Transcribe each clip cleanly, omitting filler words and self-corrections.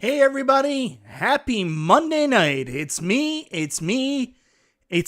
Hey everybody, happy Monday night. It's me, it's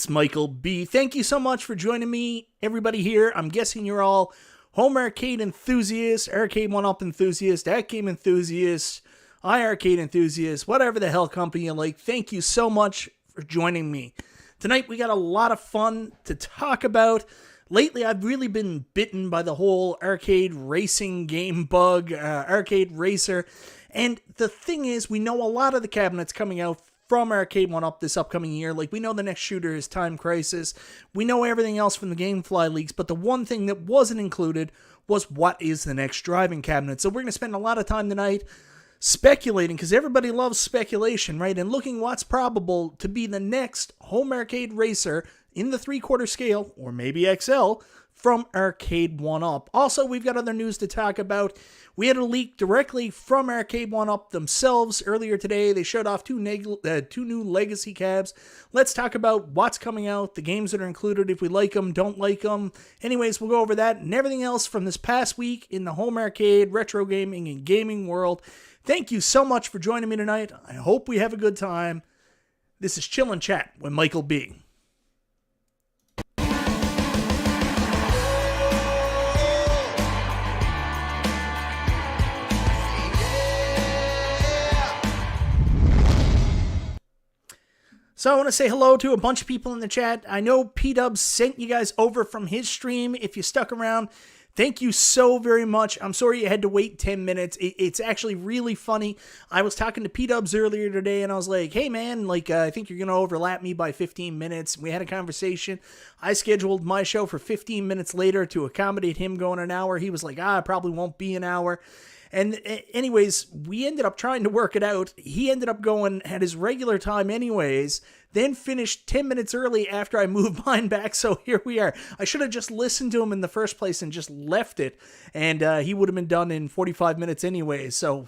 Michael B. Thank you so much for joining me, everybody here. I'm guessing you're all home arcade enthusiasts, Arcade1Up enthusiasts, that game enthusiasts, iArcade enthusiasts, whatever the hell company you like. Thank you so much for joining me. Tonight we got a lot of fun to talk about. Lately, I've really been bitten by the whole arcade racing game bug, Arcade Racer. And the thing is, we know a lot of the cabinets coming out from Arcade1Up this upcoming year. Like, we know the next shooter is Time Crisis. We know everything else from the GameFly leaks. But the one thing that wasn't included was what is the next driving cabinet. So we're going to spend a lot of time tonight speculating, because everybody loves speculation, right? And looking what's probable to be the next home arcade racer in the 3/4 scale, or maybe XL, from Arcade1Up. Also, we've got other news to talk about. We had a leak directly from Arcade1Up themselves earlier today. They showed off two new legacy cabs. Let's talk about what's coming out, the games that are included, if we like them, don't like them. Anyways, we'll go over that and everything else from this past week in the home arcade, retro gaming, and gaming world. Thank you so much for joining me tonight. I hope we have a good time. This is Chill and Chat with Michael B. So I want to say hello to a bunch of people in the chat. I know P-Dubs sent you guys over from his stream. If you stuck around, thank you so very much. I'm sorry you had to wait 10 minutes. It's actually really funny. I was talking to P-Dubs earlier today, and I was like, hey, man, I think you're going to overlap me by 15 minutes. We had a conversation. I scheduled my show for 15 minutes later to accommodate him going an hour. He was like, it probably won't be an hour. And anyways, we ended up trying to work it out. He ended up going at his regular time anyways, then finished 10 minutes early after I moved mine back, so here we are. I should have just listened to him in the first place and just left it, and he would have been done in 45 minutes anyways, so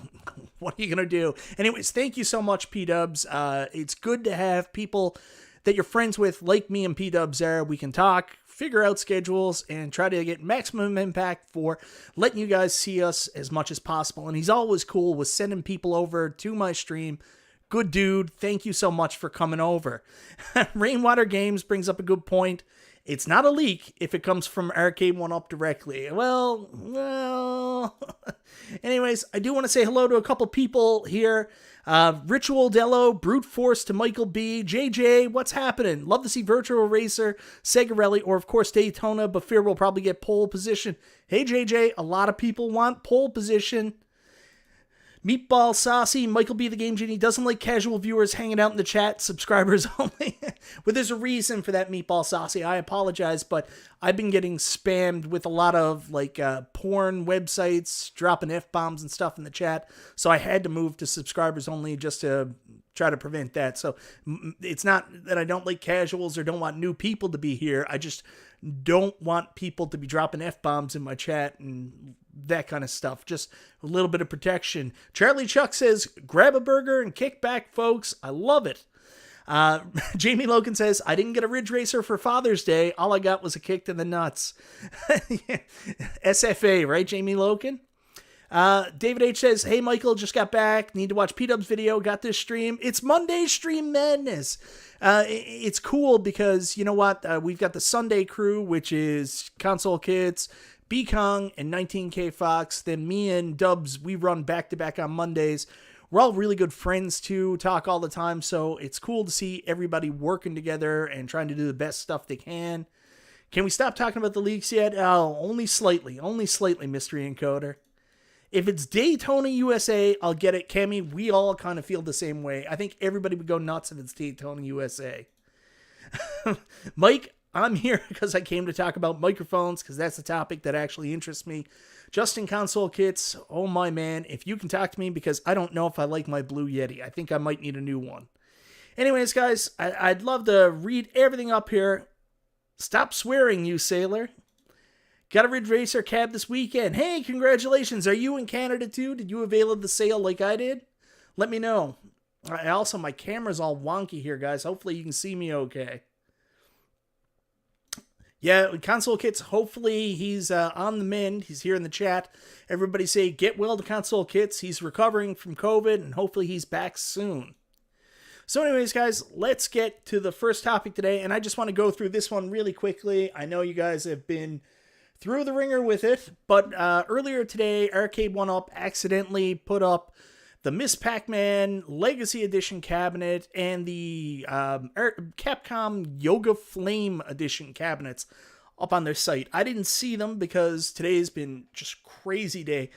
what are you going to do? Anyways, thank you so much, P-Dubs. It's good to have people that you're friends with, like me and P-Dubs there. We can talk, figure out schedules, and try to get maximum impact for letting you guys see us as much as possible. And he's always cool with sending people over to my stream. Good dude. Thank you so much for coming over. Rainwater Games brings up a good point. It's not a leak if it comes from Arcade1Up directly. Well. Anyways, I do want to say hello to a couple people here. Ritual Dello, Brute Force to Michael B, JJ, what's happening? Love to see Virtual Racer, Sega Rally, or of course Daytona, but fear we'll probably get pole position. Hey JJ, a lot of people want pole position. Meatball Saucy, Michael B. the Game Genie, doesn't like casual viewers hanging out in the chat, subscribers only. Well, there's a reason for that, Meatball Saucy. I apologize, but I've been getting spammed with a lot of porn websites, dropping F-bombs and stuff in the chat, so I had to move to subscribers only just to try to prevent that. So it's not that I don't like casuals or don't want new people to be here. I just don't want people to be dropping F-bombs in my chat and that kind of stuff. Just a little bit of protection. Charlie Chuck says, grab a burger and kick back, folks. I love it. Jamie Logan says, I didn't get a Ridge Racer for Father's Day. All I got was a kick to the nuts. SFA, right, Jamie Logan? David H says, hey, Michael, just got back. Need to watch P-Dub's video. Got this stream. It's Monday Stream Madness. It's cool because, you know what? We've got the Sunday crew, which is Console Kids, B-Kong, and 19K Fox. Then me and Dubs, we run back-to-back on Mondays. We're all really good friends, too, talk all the time, so it's cool to see everybody working together and trying to do the best stuff they can. Can we stop talking about the leaks yet? Oh, only slightly, Mystery Encoder. If it's Daytona USA, I'll get it. Cammy, we all kind of feel the same way. I think everybody would go nuts if it's Daytona USA. Mike, I'm here because I came to talk about microphones, because that's the topic that actually interests me. Justin Console Kits, oh my man, if you can talk to me, because I don't know if I like my Blue Yeti. I think I might need a new one. Anyways, guys, I'd love to read everything up here. Stop swearing, you sailor. Got a Ridge Racer cab this weekend. Hey, congratulations. Are you in Canada too? Did you avail of the sale like I did? Let me know. Also, my camera's all wonky here, guys. Hopefully you can see me okay. Yeah, Console Kits, hopefully he's on the mend. He's here in the chat. Everybody say, get well to Console Kits. He's recovering from COVID, and hopefully he's back soon. So anyways, guys, let's get to the first topic today, and I just want to go through this one really quickly. I know you guys have been through the ringer with it, but earlier today, Arcade1Up accidentally put up the Miss Pac-Man Legacy Edition cabinet and the Capcom Yoga Flame Edition cabinets up on their site. I didn't see them because today's been just crazy day.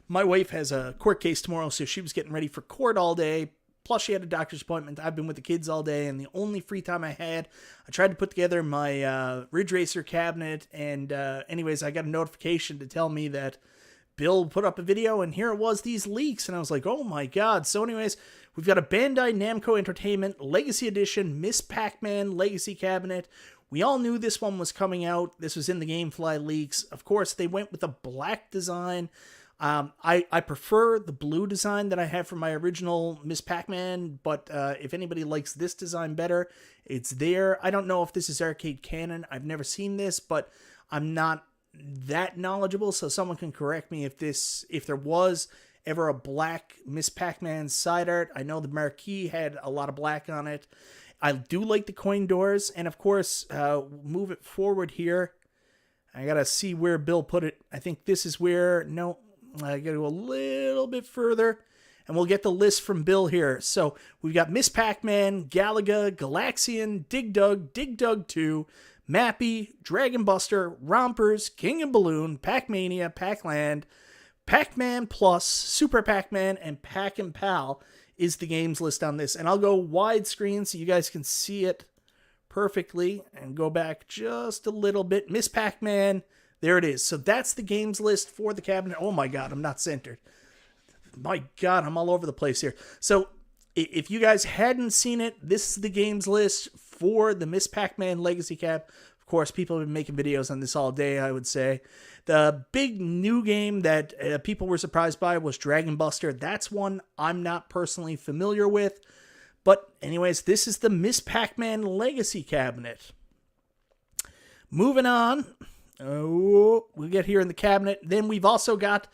My wife has a court case tomorrow, so she was getting ready for court all day. Plus, she had a doctor's appointment. I've been with the kids all day, and the only free time I had, I tried to put together my Ridge Racer cabinet, and anyways, I got a notification to tell me that Bill put up a video, and here it was, these leaks, and I was like, oh my god. So anyways, we've got a Bandai Namco Entertainment Legacy Edition Miss Pac-Man Legacy Cabinet. We all knew this one was coming out. This was in the Gamefly leaks. Of course, they went with a black design. I prefer the blue design that I have for my original Miss Pac-Man, but if anybody likes this design better, it's there. I don't know if this is arcade canon. I've never seen this, but I'm not that knowledgeable, so someone can correct me if there was ever a black Miss Pac-Man side art. I know the marquee had a lot of black on it. I do like the coin doors, and of course, move it forward here. I gotta see where Bill put it. I think this is where, no, I gotta go a little bit further, and we'll get the list from Bill here. So we've got Miss Pac-Man, Galaga, Galaxian, Dig Dug 2, Mappy, Dragon Buster, Rompers, King of Balloon, Pac-Mania, Pac-Land, Pac-Man Plus, Super Pac-Man, and Pac-and-Pal is the games list on this. And I'll go widescreen so you guys can see it perfectly, and go back just a little bit. Miss Pac-Man, there it is. So that's the games list for the cabinet. Oh my god, I'm not centered. My god, I'm all over the place here. So if you guys hadn't seen it, this is the games list for the Miss Pac-Man Legacy Cap. Of course, people have been making videos on this all day, I would say. The big new game that people were surprised by was Dragon Buster. That's one I'm not personally familiar with. But anyways, this is the Miss Pac-Man Legacy Cabinet. Moving on. Oh, we'll get here in the cabinet. Then we've also got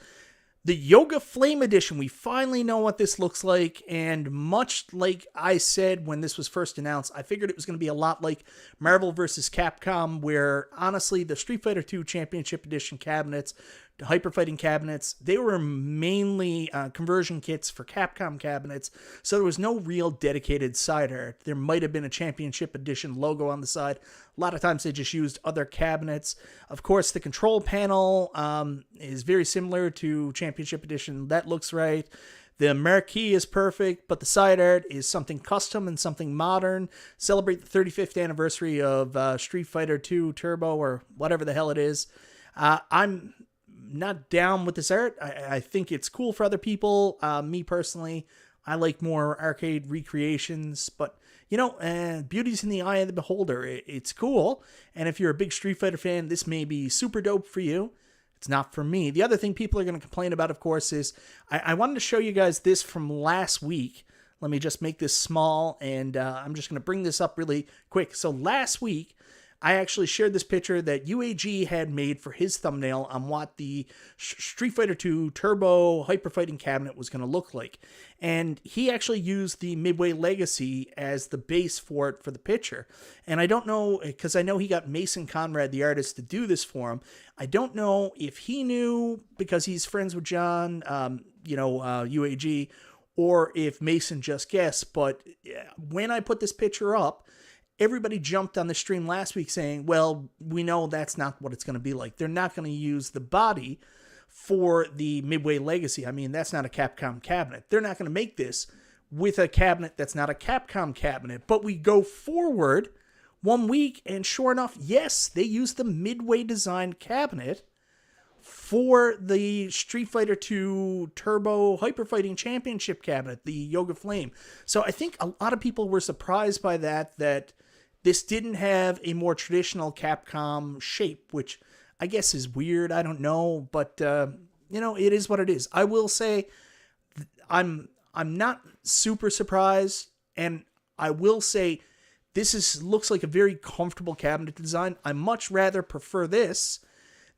the Yoga Flame Edition. We finally know what this looks like, and much like I said when this was first announced, I figured it was going to be a lot like Marvel vs. Capcom, where honestly the Street Fighter II Championship Edition cabinets, the Hyper Fighting cabinets, they were mainly conversion kits for Capcom cabinets, so there was no real dedicated side art. There might have been a Championship Edition logo on the side. A lot of times they just used other cabinets. Of course, the control panel is very similar to Championship Edition. That looks right. The marquee is perfect, but the side art is something custom and something modern. Celebrate the 35th anniversary of Street Fighter II Turbo, or whatever the hell it is. I'm not down with this art. I think it's cool for other people. Me personally, I like more arcade recreations, but you know, beauty's in the eye of the beholder. It's cool, and if you're a big Street Fighter fan, this may be super dope for you. It's not for me. The other thing people are going to complain about, of course, is I wanted to show you guys this from last week. Let me just make this small, and I'm just going to bring this up really quick. So last week, I actually shared this picture that UAG had made for his thumbnail on what the Street Fighter II Turbo Hyper Fighting cabinet was going to look like. And he actually used the Midway Legacy as the base for it for the picture. And I don't know, because I know he got Mason Conrad, the artist, to do this for him. I don't know if he knew because he's friends with John, UAG, or if Mason just guessed. But when I put this picture up, everybody jumped on the stream last week saying, well, we know that's not what it's going to be like. They're not going to use the body for the Midway Legacy. I mean, that's not a Capcom cabinet. They're not going to make this with a cabinet that's not a Capcom cabinet. But we go forward 1 week, and sure enough, yes, they used the Midway design cabinet for the Street Fighter II Turbo Hyper Fighting Championship cabinet, the Yoga Flame. So I think a lot of people were surprised by that this didn't have a more traditional Capcom shape, which I guess is weird. I don't know, but it is what it is. I will say I'm not super surprised, and I will say looks like a very comfortable cabinet design. I much rather prefer this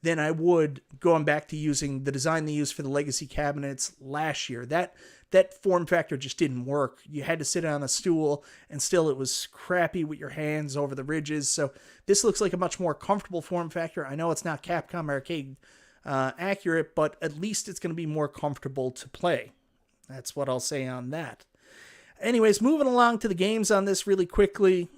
than I would going back to using the design they used for the legacy cabinets last year. That form factor just didn't work. You had to sit on a stool, and still it was crappy with your hands over the ridges. So this looks like a much more comfortable form factor. I know it's not Capcom Arcade accurate, but at least it's going to be more comfortable to play. That's what I'll say on that. Anyways, moving along to the games on this really quickly.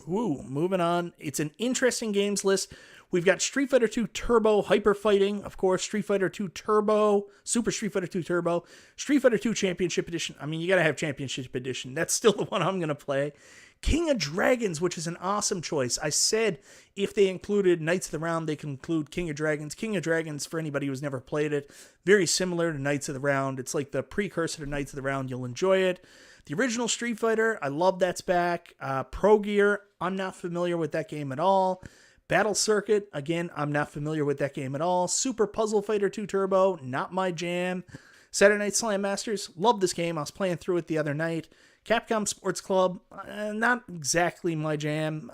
Moving on. It's an interesting games list. We've got Street Fighter 2 Turbo Hyper Fighting, of course, Street Fighter 2 Turbo, Super Street Fighter 2 Turbo, Street Fighter 2 Championship Edition. I mean, you gotta have Championship Edition. That's still the one I'm gonna play. King of Dragons, which is an awesome choice. I said if they included Knights of the Round, they could include King of Dragons. King of Dragons, for anybody who's never played it, very similar to Knights of the Round. It's like the precursor to Knights of the Round. You'll enjoy it. The original Street Fighter, I love that's back. Pro Gear, I'm not familiar with that game at all. Battle Circuit, again, I'm not familiar with that game at all. Super Puzzle Fighter 2 Turbo, not my jam. Saturday Night Slam Masters, love this game. I was playing through it the other night. Capcom Sports Club, not exactly my jam.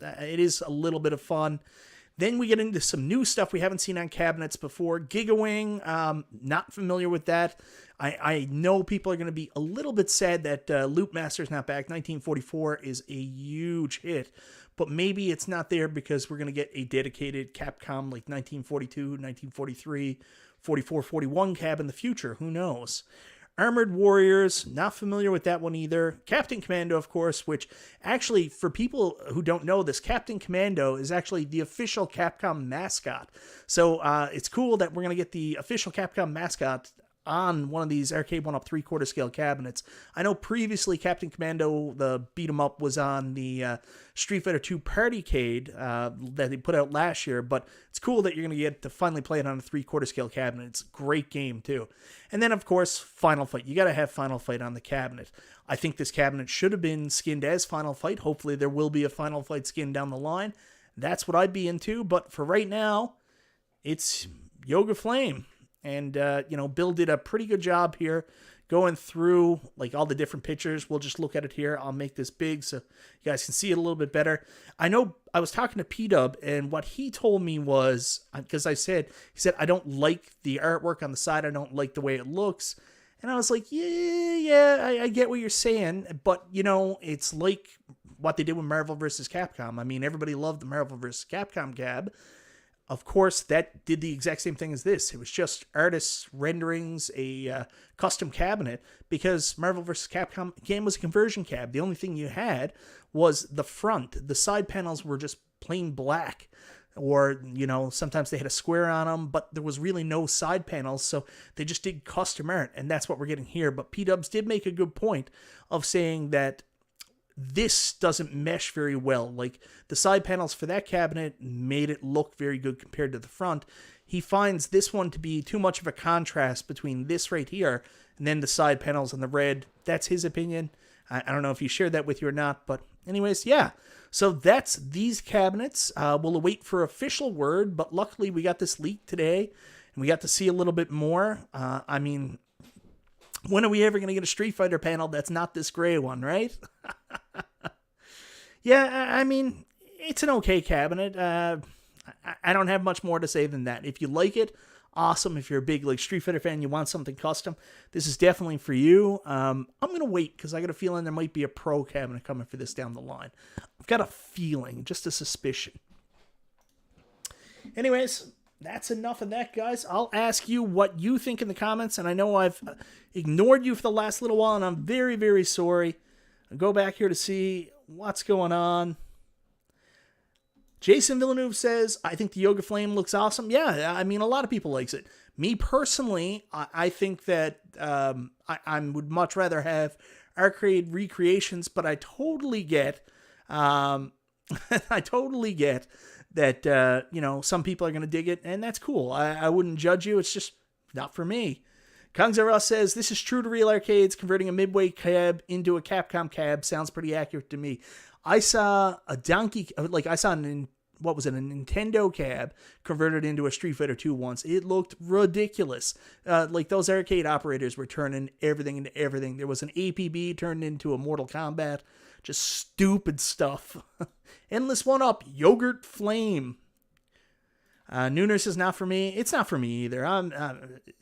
It is a little bit of fun. Then we get into some new stuff we haven't seen on cabinets before. Gigawing, not familiar with that. I know people are going to be a little bit sad that Loop Master's not back. 1944 is a huge hit. But maybe it's not there because we're going to get a dedicated Capcom like 1942, 1943, 44, 41 cab in the future. Who knows? Armored Warriors, not familiar with that one either. Captain Commando, of course, which actually, for people who don't know this, Captain Commando is actually the official Capcom mascot. So it's cool that we're going to get the official Capcom mascot on one of these Arcade1Up 3/4 scale cabinets. I know previously Captain Commando, the beat 'em up, was on the Street Fighter 2 Partycade that they put out last year, but it's cool that you're going to get to finally play it on a 3/4 scale cabinet. It's a great game too. And then of course, Final Fight. You got to have Final Fight on the cabinet. I think this cabinet should have been skinned as Final Fight. Hopefully there will be a Final Fight skin down the line. That's what I'd be into, but for right now, it's Yoga Flame. And, Bill did a pretty good job here going through like all the different pictures. We'll just look at it here. I'll make this big so you guys can see it a little bit better. I know I was talking to P-Dub, and what he told me was, because he said, I don't like the artwork on the side. I don't like the way it looks. And I was like, I get what you're saying. But, it's like what they did with Marvel vs. Capcom. I mean, everybody loved the Marvel vs. Capcom cab. Of course, that did the exact same thing as this. It was just artists' renderings, a custom cabinet, because Marvel vs. Capcom, again, was a conversion cab. The only thing you had was the front. The side panels were just plain black. Or, sometimes they had a square on them, but there was really no side panels, so they just did custom art, and that's what we're getting here. But P-Dubs did make a good point of saying that this doesn't mesh very well. Like, the side panels for that cabinet made it look very good compared to the front. He finds this one to be too much of a contrast between this right here and then the side panels and the red. That's his opinion. I don't know if he shared that with you or not, but anyways, yeah. So that's these cabinets. We'll await for official word, but luckily we got this leak today and we got to see a little bit more. When are we ever going to get a Street Fighter panel that's not this gray one, right? Yeah, it's an okay cabinet. I don't have much more to say than that. If you like it, awesome. If you're a big Street Fighter fan, you want something custom, this is definitely for you. I'm going to wait because I got a feeling there might be a pro cabinet coming for this down the line. I've got a feeling, just a suspicion. Anyways, that's enough of that, guys. I'll ask you what you think in the comments, and I know I've ignored you for the last little while, and I'm very, very sorry. I'll go back here to see what's going on. Jason Villeneuve says, I think the Yoga Flame looks awesome. Yeah, a lot of people likes it. Me personally, I think that I would much rather have arcade recreations, but I totally get that, some people are going to dig it, and that's cool. I wouldn't judge you. It's just not for me. Kangzara says, this is true to real arcades. Converting a midway cab into a Capcom cab sounds pretty accurate to me. I saw a Nintendo cab converted into a Street Fighter 2 once. It looked ridiculous. Those arcade operators were turning everything into everything. There was an APB turned into a Mortal Kombat. Just stupid stuff. Endless 1-Up, Yogurt Flame. Nooner says not for me. It's not for me either.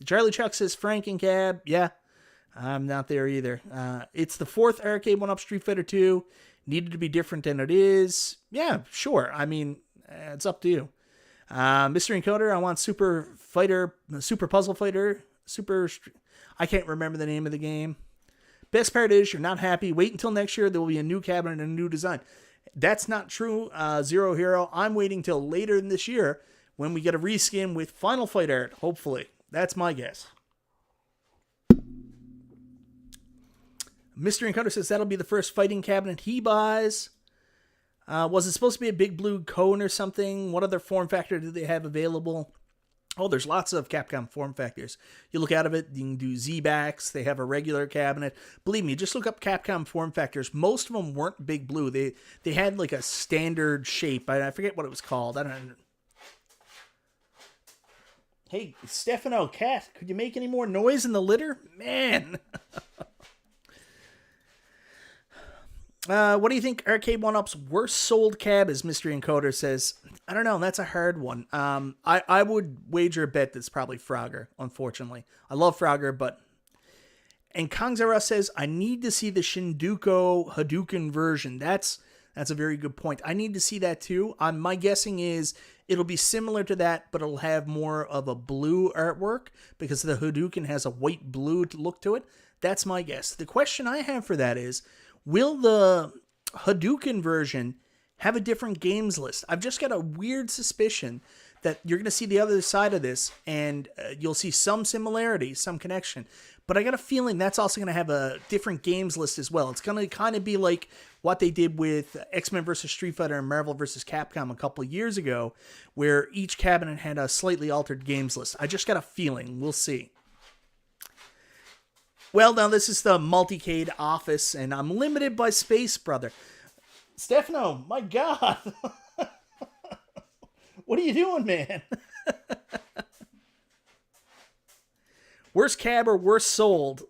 Charlie Chuck says Franken Cab. Yeah, I'm not there either. It's the fourth Arcade1Up Street Fighter 2. Needed to be different than it is. Yeah, sure. I mean, it's up to you. Mystery Encoder, I want Super Puzzle Fighter. I can't remember the name of the game. Best part is you're not happy. Wait until next year. There will be a new cabinet and a new design. That's not true, Zero Hero. I'm waiting till later in this year when we get a reskin with Final Fight art, hopefully. That's my guess. Mr. Encounter says that'll be the first fighting cabinet he buys. Was it supposed to be a big blue cone or something? What other form factor do they have available? Oh, there's lots of Capcom form factors. You look out of it, you can do Z-backs. They have a regular cabinet. Believe me, just look up Capcom form factors. Most of them weren't big blue. They had like a standard shape. I forget what it was called. I don't know. Hey, Stefano, cat, could you make any more noise in the litter? Man. What do you think Arcade1Up's worst sold cab is, Mystery Encoder says? I don't know. That's a hard one. I would wager a bet that's probably Frogger, unfortunately. I love Frogger, but... And Kongzara says, I need to see the Shinduko Hadouken version. That's a very good point. I need to see that too. My guessing is it'll be similar to that, but it'll have more of a blue artwork because the Hadouken has a white-blue look to it. That's my guess. The question I have for that is... Will the Hadouken version have a different games list? I've just got a weird suspicion that you're going to see the other side of this and you'll see some similarity, some connection. But I got a feeling that's also going to have a different games list as well. It's going to kind of be like what they did with X-Men vs. Street Fighter and Marvel vs. Capcom a couple of years ago, where each cabinet had a slightly altered games list. I just got a feeling. We'll see. Well, now this is the Multicade office, and I'm limited by space, brother. Stefano, my God. What are you doing, man? Worst cab or worst sold?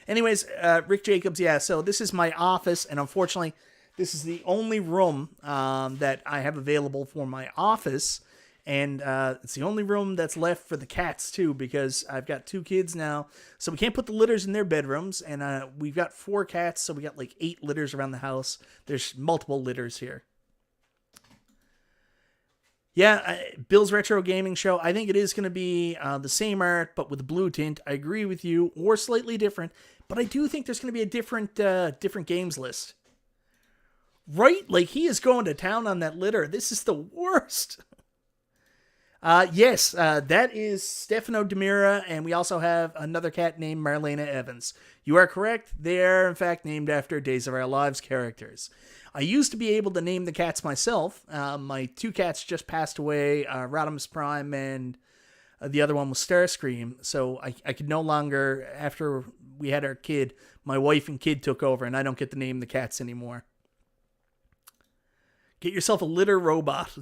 Anyways, Rick Jacobs, yeah, so this is my office, and unfortunately, this is the only room that I have available for my office. And it's the only room that's left for the cats, too, because I've got 2 kids now. So we can't put the litters in their bedrooms. And we've got 4 cats, so we got like 8 litters around the house. There's multiple litters here. Yeah, Bill's Retro Gaming Show. I think it is going to be the same art, but with a blue tint. I agree with you, or slightly different. But I do think there's going to be a different games list. Right? Like, he is going to town on that litter. This is the worst. Yes, that is Stefano Demira, and we also have another cat named Marlena Evans. You are correct. They are, in fact, named after Days of Our Lives characters. I used to be able to name the cats myself. My 2 cats just passed away, Rodimus Prime, and the other one was Starscream. So I could no longer, after we had our kid, my wife and kid took over, and I don't get to name the cats anymore. Get yourself a litter robot.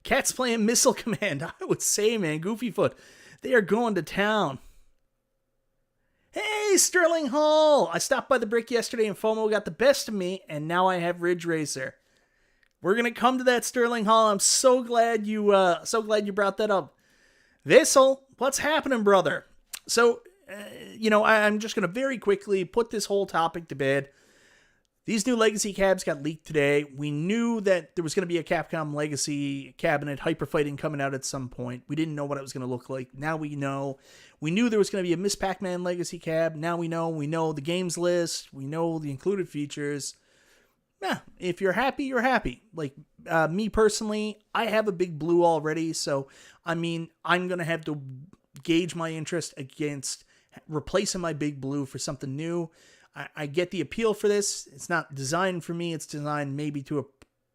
Cats playing Missile Command. I would say, man, Goofyfoot, they are going to town. Hey, Sterling Hall! I stopped by the Brick yesterday and FOMO got the best of me, and now I have Ridge Racer. We're gonna come to that, Sterling Hall. I'm so glad you brought that up. Vissel, what's happening, brother? So, I'm just gonna very quickly put this whole topic to bed. These new Legacy cabs got leaked today. We knew that there was going to be a Capcom Legacy cabinet Hyper Fighting coming out at some point. We didn't know what it was going to look like. Now we know. We knew there was going to be a Miss Pac-Man Legacy cab. Now we know. We know the games list. We know the included features. Yeah, if you're happy, you're happy. Like, me personally, I have a big blue already. So, I'm going to have to gauge my interest against replacing my big blue for something new. I get the appeal for this. It's not designed for me. It's designed maybe to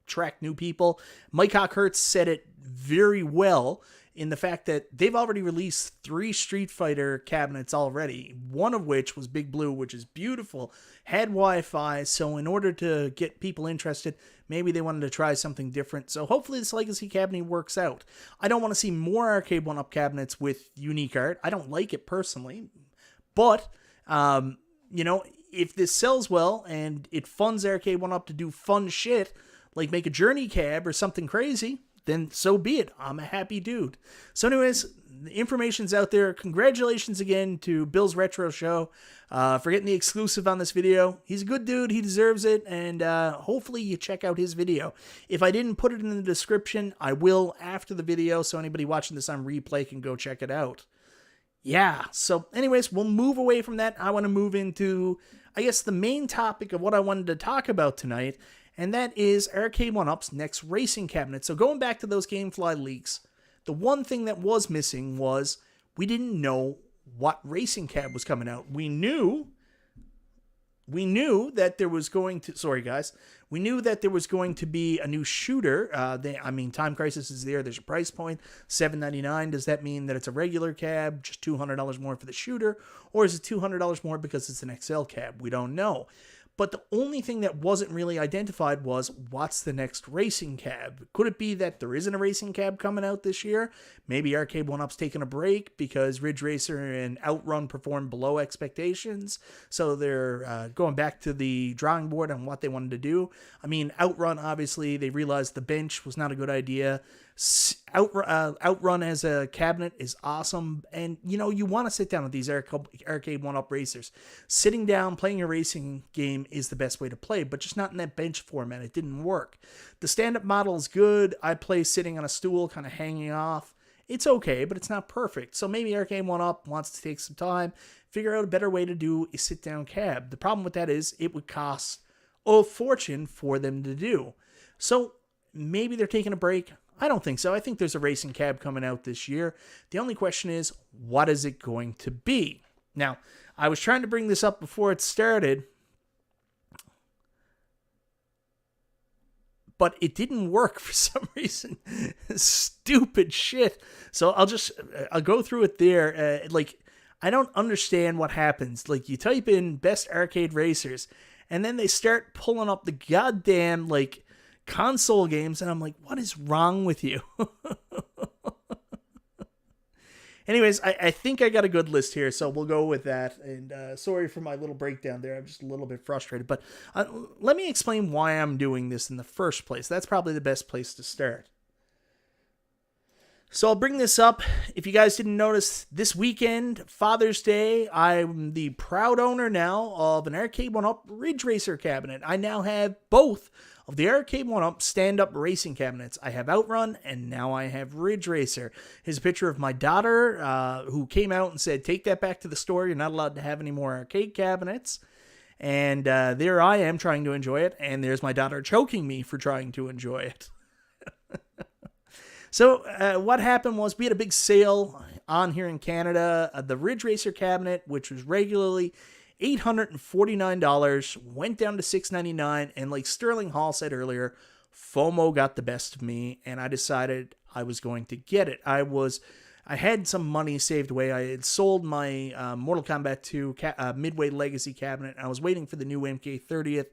attract new people. Mike Hockhurst said it very well in the fact that they've already released 3 Street Fighter cabinets already, one of which was Big Blue, which is beautiful, had Wi-Fi, so in order to get people interested, maybe they wanted to try something different. So hopefully this Legacy cabinet works out. I don't want to see more Arcade1Up cabinets with unique art. I don't like it personally, but, if this sells well and it funds Arcade1Up to do fun shit, like make a journey cab or something crazy, then so be it. I'm a happy dude. So anyways, the information's out there. Congratulations again to Bill's Retro Show for getting the exclusive on this video. He's a good dude. He deserves it. And hopefully you check out his video. If I didn't put it in the description, I will after the video. So anybody watching this on replay can go check it out. Yeah. So anyways, we'll move away from that. I want to move into, I guess, the main topic of what I wanted to talk about tonight. And that is Arcade1Up's Next Racing Cabinet. So going back to those GameFly leaks, the one thing that was missing was we didn't know what racing cab was coming out. We knew that there was going to, sorry guys, we knew that there was going to be a new shooter. Time Crisis is there. There's a price point, $7.99. Does that mean that it's a regular cab, just $200 more for the shooter? Or is it $200 more because it's an XL cab? We don't know. But the only thing that wasn't really identified was, what's the next racing cab? Could it be that there isn't a racing cab coming out this year? Maybe Arcade1Up's taking a break because Ridge Racer and Outrun performed below expectations. So they're going back to the drawing board on what they wanted to do. I mean, Outrun, obviously, they realized the bench was not a good idea. Outrun as a cabinet is awesome, and you want to sit down with these Arcade1Up racers. Sitting down playing a racing game is the best way to play, but just not in that bench format. It didn't work. The stand-up model is good. I play sitting on a stool, kind of hanging off. It's okay, but it's not perfect. So maybe Arcade1Up wants to take some time, figure out a better way to do a sit-down cab. The problem with that is it would cost a fortune for them to do. So maybe they're taking a break. I don't think so. I think there's a racing cab coming out this year. The only question is, what is it going to be? Now, I was trying to bring this up before it started, but it didn't work for some reason. Stupid shit. So I'll go through it there. I don't understand what happens. Like, you type in best arcade racers, and then they start pulling up the goddamn, console games, and I'm like, what is wrong with you? Anyways, I think I got a good list here, so we'll go with that. And sorry for my little breakdown there. I'm just a little bit frustrated. But let me explain why I'm doing this in the first place. That's probably the best place to start. So I'll bring this up. If you guys didn't notice, this weekend, Father's Day, I'm the proud owner now of an Arcade1Up Ridge Racer cabinet. I now have both of the Arcade1Up stand-up racing cabinets. I have Outrun, and now I have Ridge Racer. Here's a picture of my daughter, who came out and said, take that back to the store. You're not allowed to have any more arcade cabinets. And there I am trying to enjoy it, and there's my daughter choking me for trying to enjoy it. So what happened was we had a big sale on here in Canada. The Ridge Racer cabinet, which was regularly $849, went down to $699, and like Sterling Hall said earlier, FOMO got the best of me, and I decided I was going to get it. I had some money saved away. I had sold my Mortal Kombat 2 Midway Legacy cabinet. I was waiting for the new MK30th,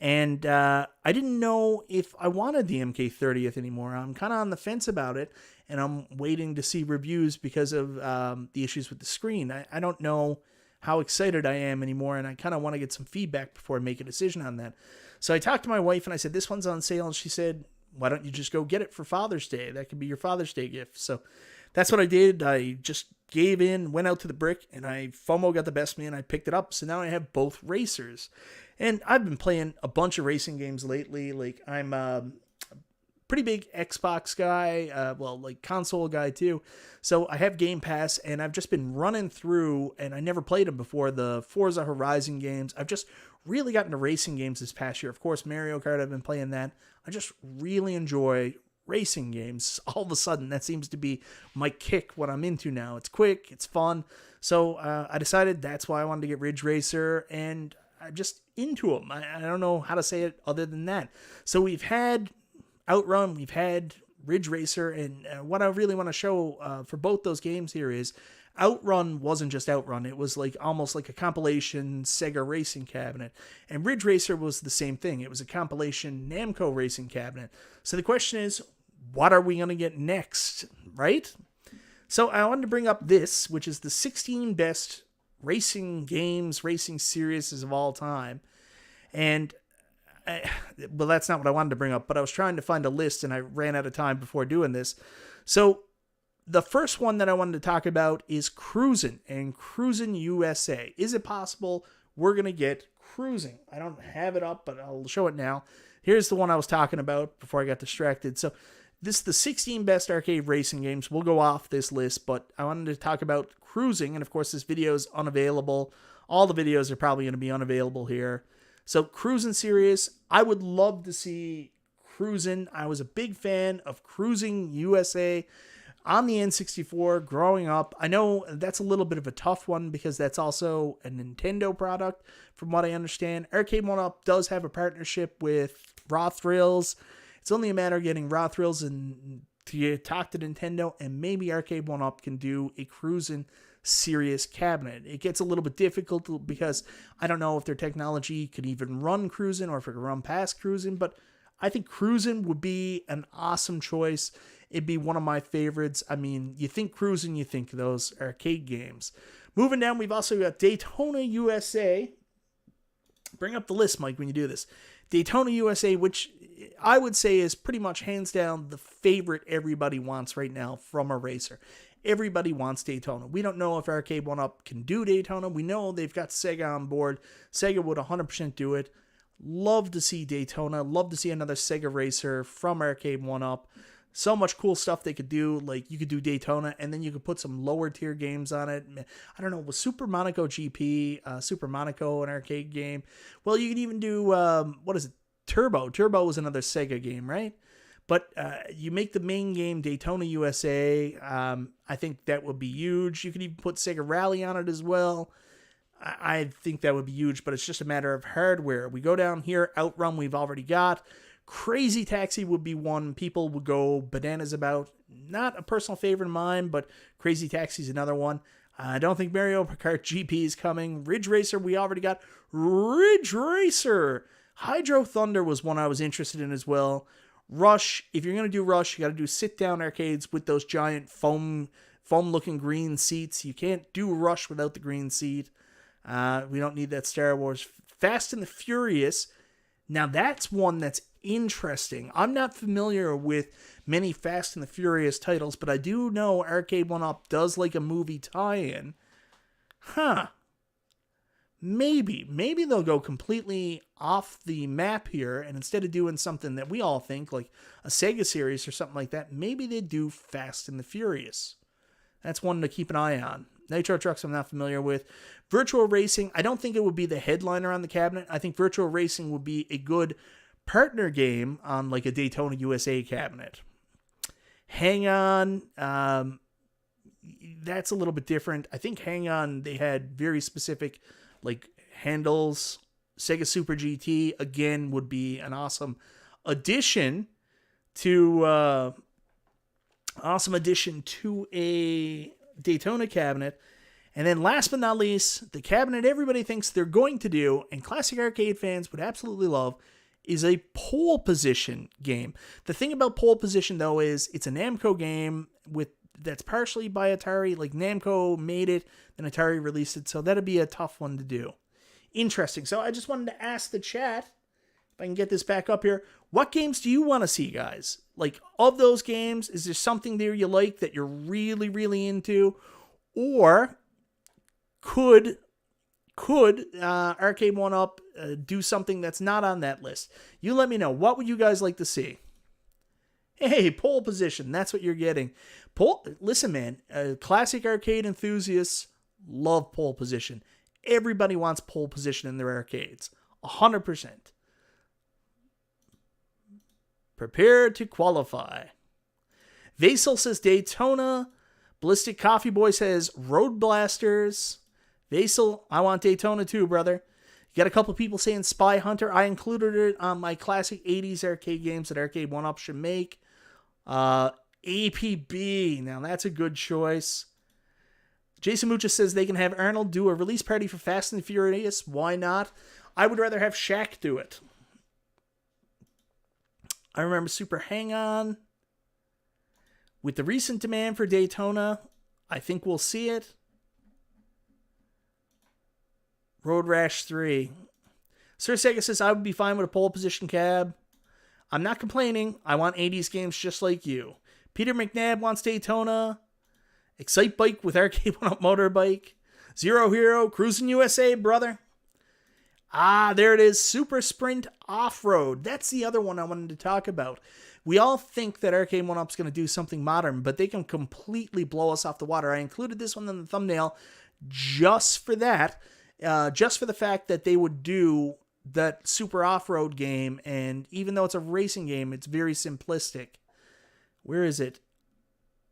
and I didn't know if I wanted the MK30th anymore. I'm kind of on the fence about it, and I'm waiting to see reviews because of the issues with the screen. I don't know how excited I am anymore, and I kind of want to get some feedback before I make a decision on that. So I talked to my wife, and I said, this one's on sale, and she said, why don't you just go get it for Father's Day? That could be your Father's Day gift. So that's what I did. I just gave in, went out to the brick, and FOMO got the best of me, and I picked it up. So now I have both racers. And I've been playing a bunch of racing games lately. Like, I'm a pretty big Xbox guy, console guy too. So I have Game Pass, and I've just been running through, and I never played them before, the Forza Horizon games. I've just really gotten into racing games this past year. Of course, Mario Kart, I've been playing that. I just really enjoy racing games. All of a sudden, that seems to be my kick, what I'm into now. It's quick, it's fun. So I decided that's why I wanted to get Ridge Racer, and I'm just into them. I don't know how to say it other than that. So we've had Outrun, we've had Ridge Racer, and what I really want to show for both those games here is Outrun wasn't just Outrun. It was almost like a compilation Sega Racing Cabinet. And Ridge Racer was the same thing. It was a compilation Namco Racing Cabinet. So the question is, what are we going to get next, right? So I wanted to bring up this, which is the 16 best racing games, racing series of all time. And, well, that's not what I wanted to bring up, but I was trying to find a list and I ran out of time before doing this. So the first one that I wanted to talk about is Cruisin' and Cruisin' USA. Is it possible we're going to get Cruisin'? I don't have it up, but I'll show it now. Here's the one I was talking about before I got distracted. So this is the 16 best arcade racing games. We'll go off this list, but I wanted to talk about Cruisin', and of course this video is unavailable. All the videos are probably going to be unavailable here. So Cruisin' series, I would love to see Cruisin'. I was a big fan of Cruisin' USA on the N64 growing up. I know that's a little bit of a tough one because that's also a Nintendo product from what I understand. Arcade1Up does have a partnership with Raw Thrills. It's only a matter of getting Raw Thrills and to talk to Nintendo, and maybe Arcade1Up can do a Cruisin' serious cabinet. It gets a little bit difficult because I don't know if their technology could even run Cruisin' or if it could run past Cruisin', but I think Cruisin' would be an awesome choice. It'd be one of my favorites. I mean, you think Cruisin', you think those arcade games. Moving down, we've also got Daytona USA. Bring up the list, Mike, when you do this. Daytona USA, which I would say is pretty much hands down the favorite everybody wants right now from a racer. Everybody wants Daytona. We don't know if Arcade1Up can do Daytona. We know they've got Sega on board. Sega would 100% do it. Love to see Daytona. Love to see another Sega racer from Arcade1Up. So much cool stuff they could do. Like, you could do Daytona, and then you could put some lower tier games on it. I don't know, was Super Monaco GP, Super Monaco an arcade game? Well, you could even do, what is it? Turbo. Turbo was another Sega game, right? But you make the main game Daytona USA. I think that would be huge. You could even put Sega Rally on it as well. I think that would be huge, but it's just a matter of hardware. We go down here, Outrun we've already got. Crazy Taxi would be one people would go bananas about. Not a personal favorite of mine, but Crazy Taxi is another one. I don't think Mario Kart GP is coming. Ridge Racer, we already got. Ridge Racer! Hydro Thunder was one I was interested in as well. Rush, if you're going to do Rush, you got to do sit-down arcades with those giant foam-looking green seats. You can't do Rush without the green seat. We don't need that Star Wars. Fast and the Furious. Now that's one that's interesting. I'm not familiar with many Fast and the Furious titles, but I do know Arcade1Up does like a movie tie-in. Maybe they'll go completely off the map here, and instead of doing something that we all think, like a Sega series or something like that, maybe they do Fast and the Furious. That's one to keep an eye on. Nitro Trucks I'm not familiar with. Virtual Racing, I don't think it would be the headliner on the cabinet. I think Virtual Racing would be a good partner game on like a Daytona USA cabinet. Hang On, that's a little bit different. I think Hang On, they had very specific like handles. Sega Super GT, again, would be an awesome addition to a Daytona cabinet. And then last but not least, the cabinet everybody thinks they're going to do, and classic arcade fans would absolutely love, is a pole position game. The thing about pole position, though, is it's a Namco game that's partially by Atari. Like, Namco made it, then Atari released it, so that'd be a tough one to do. Interesting. So I just wanted to ask the chat, if I can get this back up here, what games do you want to see, guys? Like, of those games, is there something there you like that you're really, really into? Or could Arcade1Up do something that's not on that list? You let me know. What would you guys like to see? Hey, pole position. That's what you're getting. Listen, man. Classic arcade enthusiasts love pole position. Everybody wants pole position in their arcades. 100%. Prepare to qualify. Vasil says Daytona. Ballistic Coffee Boy says Road Blasters. Vasil, I want Daytona too, brother. You got a couple people saying Spy Hunter. I included it on my classic 80s arcade games that Arcade1Up should make. APB. Now, that's a good choice. Jason Mucha says they can have Arnold do a release party for Fast and Furious. Why not? I would rather have Shaq do it. I remember Super Hang-On. With the recent demand for Daytona, I think we'll see it. Road Rash 3. Sir Sega says, I would be fine with a pole position cab. I'm not complaining. I want 80s games just like you. Peter McNabb wants Daytona. Excite Bike with Arcade1Up Motorbike. Zero Hero, Cruising USA, brother. There it is. Super Sprint Off-Road. That's the other one I wanted to talk about. We all think that Arcade1Up's going to do something modern, but they can completely blow us off the water. I included this one in the thumbnail just for that. Just for the fact that they would do that super off-road game, and even though it's a racing game, it's very simplistic. Where is it?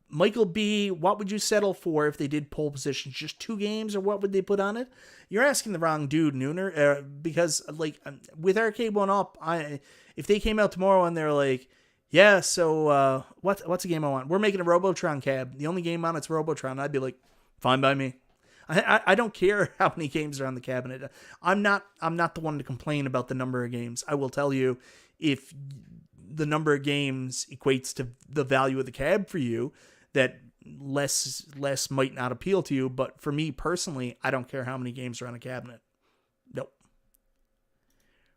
Michael B., what would you settle for if they did pole positions? Just 2 games, or what would they put on it? You're asking the wrong dude, Nooner, because, like, with Arcade1Up, if they came out tomorrow and they're like, yeah, so, what's a game I want? We're making a Robotron cab. The only game on it's Robotron. I'd be like, fine by me. I don't care how many games are on the cabinet. I'm not the one to complain about the number of games. I will tell you, if the number of games equates to the value of the cab for you, that less might not appeal to you. But for me personally, I don't care how many games are on a cabinet. Nope.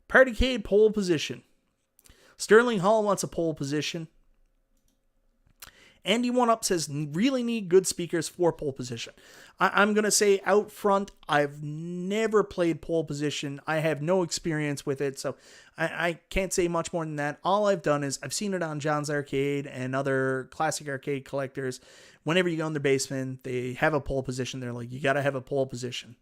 Partycade pole position. Sterling Hall wants a pole position. Andy1Up says, really need good speakers for pole position. I'm going to say out front, I've never played pole position. I have no experience with it, so I can't say much more than that. All I've done is I've seen it on John's Arcade and other classic arcade collectors. Whenever you go in their basement, they have a pole position. They're like, you got to have a pole position.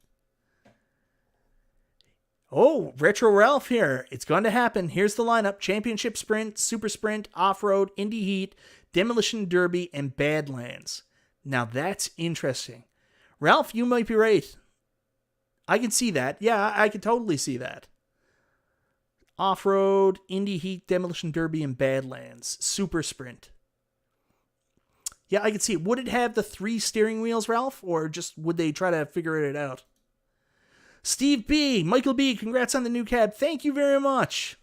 Oh, Retro Ralph here. It's going to happen. Here's the lineup. Championship Sprint, Super Sprint, Off-Road, Indy Heat, Demolition Derby, and Badlands. Now that's interesting. Ralph, you might be right. I can see that. Yeah, I can totally see that. Off-Road, Indy Heat, Demolition Derby, and Badlands. Super Sprint. Yeah, I can see it. Would it have the 3 steering wheels, Ralph? Or just would they try to figure it out? Steve B. Michael B. Congrats on the new cab. Thank you very much.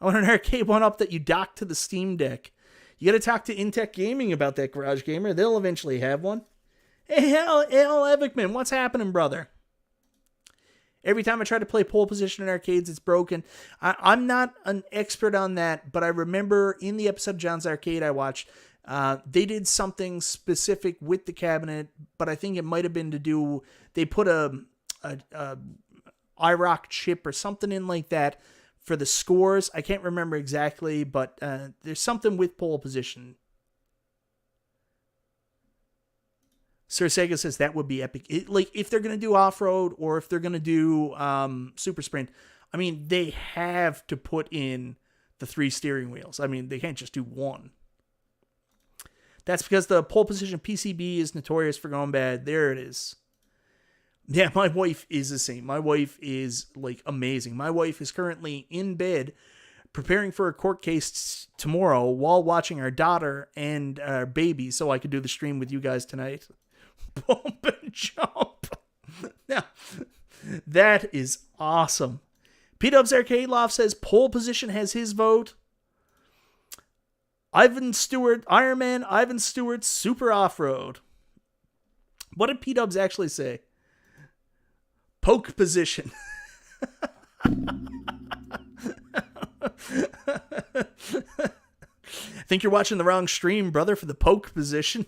I want an Arcade1Up that you dock to the Steam Deck. You got to talk to Intech Gaming about that, Garage Gamer. They'll eventually have one. Hey, Al Evickman, what's happening, brother? Every time I try to play pole position in arcades, it's broken. I'm not an expert on that, but I remember in the episode of John's Arcade I watched, they did something specific with the cabinet, but I think it might have been to do, they put a IROC chip or something in like that for the scores. I can't remember exactly, but there's something with pole position. Sir Sega says that would be epic. Like, if they're going to do off-road or if they're going to do Super Sprint, I mean, they have to put in the 3 steering wheels. I mean, they can't just do 1. That's because the pole position PCB is notorious for going bad. There it is. Yeah, my wife is the same. My wife is, like, amazing. My wife is currently in bed preparing for a court case tomorrow while watching our daughter and our baby so I could do the stream with you guys tonight. Bump and jump. Now, that is awesome. P-Dubs Arcade Loft says pole position has his vote. Ivan Stewart, Iron Man, Ivan Stewart, Super Off-Road. What did P-Dubs actually say? Poke position. I think you're watching the wrong stream, brother, for the poke position.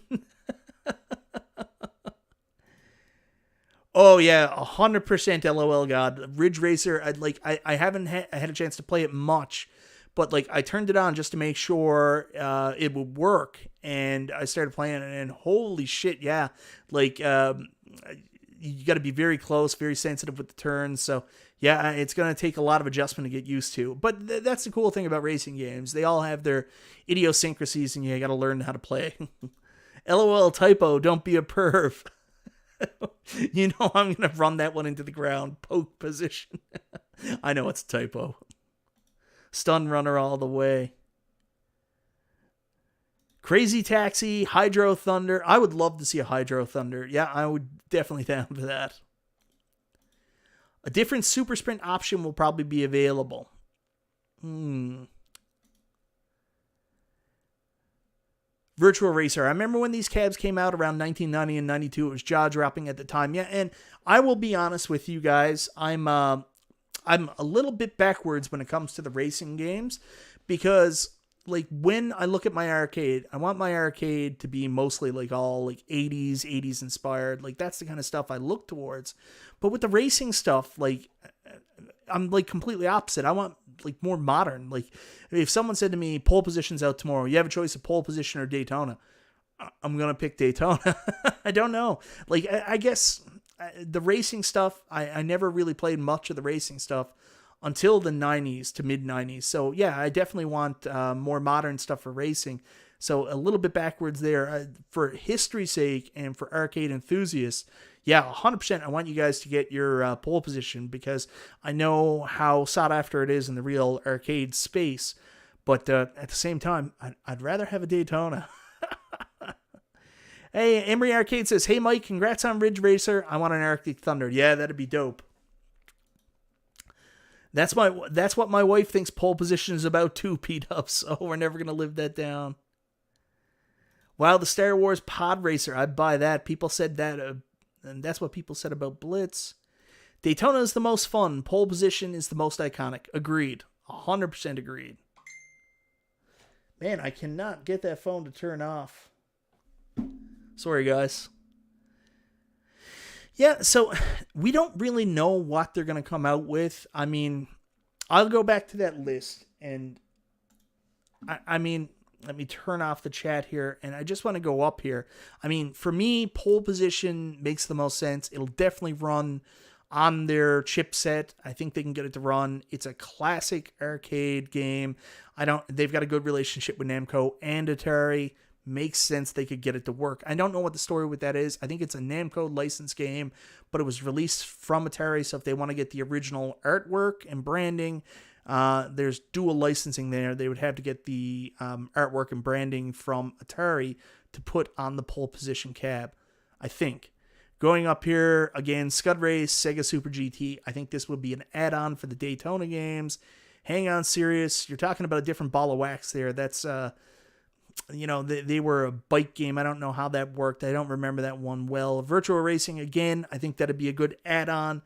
Oh yeah, 100% LOL God. Ridge Racer, I haven't had a chance to play it much, but like I turned it on just to make sure it would work, and I started playing it, and holy shit, yeah, like you got to be very close, very sensitive with the turns. So yeah, it's going to take a lot of adjustment to get used to. But that's the cool thing about racing games. They all have their idiosyncrasies, and you got to learn how to play. LOL typo, don't be a perv. You know I'm going to run that one into the ground. Poke position. I know it's a typo. Stun runner all the way. Crazy Taxi, Hydro Thunder. I would love to see a Hydro Thunder. Yeah, I would definitely down for that. A different Super Sprint option will probably be available. Virtual Racer. I remember when these cabs came out around 1990 and 92. It was jaw-dropping at the time. Yeah, and I will be honest with you guys. I'm a little bit backwards when it comes to the racing games because, like, when I look at my arcade, I want my arcade to be mostly, like, all, like, 80s inspired. Like, that's the kind of stuff I look towards. But with the racing stuff, like, I'm, like, completely opposite. I want, like, more modern. Like, if someone said to me, pole position's out tomorrow, you have a choice of pole position or Daytona, I'm going to pick Daytona. I don't know. Like, I guess the racing stuff, I never really played much of the racing stuff until the 90s to mid-90s. So, yeah, I definitely want more modern stuff for racing. So, a little bit backwards there. For history's sake and for arcade enthusiasts, yeah, 100%, I want you guys to get your pole position because I know how sought after it is in the real arcade space. But at the same time, I'd rather have a Daytona. Hey, Emery Arcade says, hey, Mike, congrats on Ridge Racer. I want an Arctic Thunder. Yeah, that'd be dope. That's what my wife thinks pole position is about too, P-Dubs. So we're never going to live that down. Wow, the Star Wars Pod Racer. I'd buy that. People said that, and that's what people said about Blitz. Daytona is the most fun. Pole position is the most iconic. Agreed. 100% agreed. Man, I cannot get that phone to turn off. Sorry, guys. Yeah, so we don't really know what they're going to come out with. I mean, I'll go back to that list, and I mean, let me turn off the chat here, and I just want to go up here. I mean, for me, pole position makes the most sense. It'll definitely run on their chipset. I think they can get it to run. It's a classic arcade game. They've got a good relationship with Namco and Atari. Makes sense they could get it to work. I don't know what the story with that is. I think it's a Namco licensed game, but it was released from Atari, so if they want to get the original artwork and branding, there's dual licensing there. They would have to get the artwork and branding from Atari to put on the pole position cab, I think. Going up here, again, Scud Race, Sega Super GT. I think this would be an add-on for the Daytona games. Hang on, Serious. You're talking about a different ball of wax there. That's... they were a bike game. I don't know how that worked. I don't remember that one well. Virtual Racing, again, I think that'd be a good add-on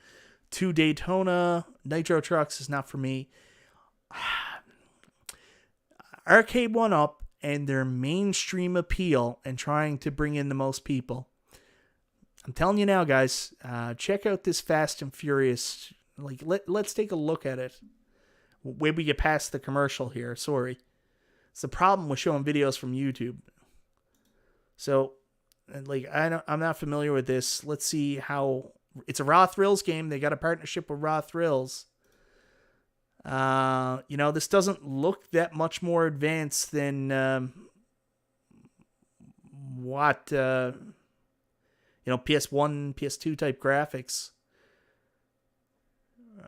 to Daytona. Nitro Trucks is not for me. Arcade1Up and their mainstream appeal and trying to bring in the most people. I'm telling you now, guys, check out this Fast and Furious. Like, let's take a look at it. Where we get past the commercial here. Sorry. It's the problem with showing videos from YouTube. So, like, I'm not familiar with this. Let's see how... It's a Raw Thrills game. They got a partnership with Raw Thrills. This doesn't look that much more advanced than PS1, PS2 type graphics.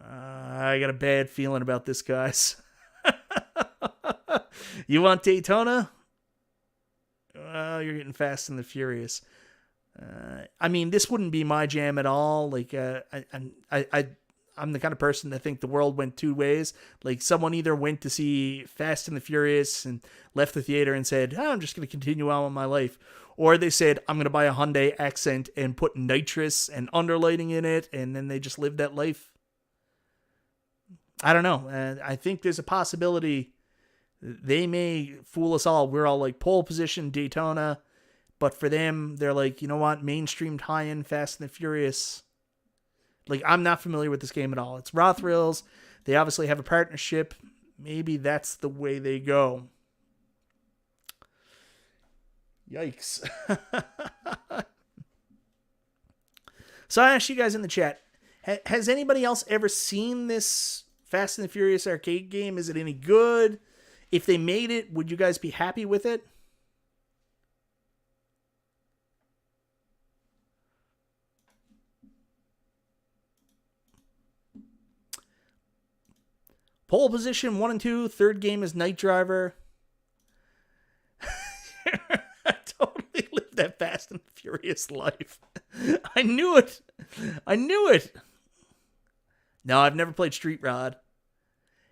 I got a bad feeling about this, guys. You want Daytona? You're getting Fast and the Furious. I mean, this wouldn't be my jam at all. Like, I'm the kind of person that think the world went two ways. Like, someone either went to see Fast and the Furious and left the theater and said, I'm just going to continue on with my life. Or they said, I'm going to buy a Hyundai Accent and put nitrous and underlighting in it, and then they just lived that life. I don't know. I think there's a possibility they may fool us all. We're all like pole position, Daytona. But for them, they're like, you know what? Mainstream tie-in, Fast and the Furious. Like, I'm not familiar with this game at all. It's Raw Thrills. They obviously have a partnership. Maybe that's the way they go. Yikes. So I asked you guys in the chat, has anybody else ever seen this Fast and the Furious arcade game? Is it any good? If they made it, would you guys be happy with it? Pole position 1 and 2. Third game is Night Driver. I totally lived that Fast and Furious life. I knew it. No, I've never played Street Rod.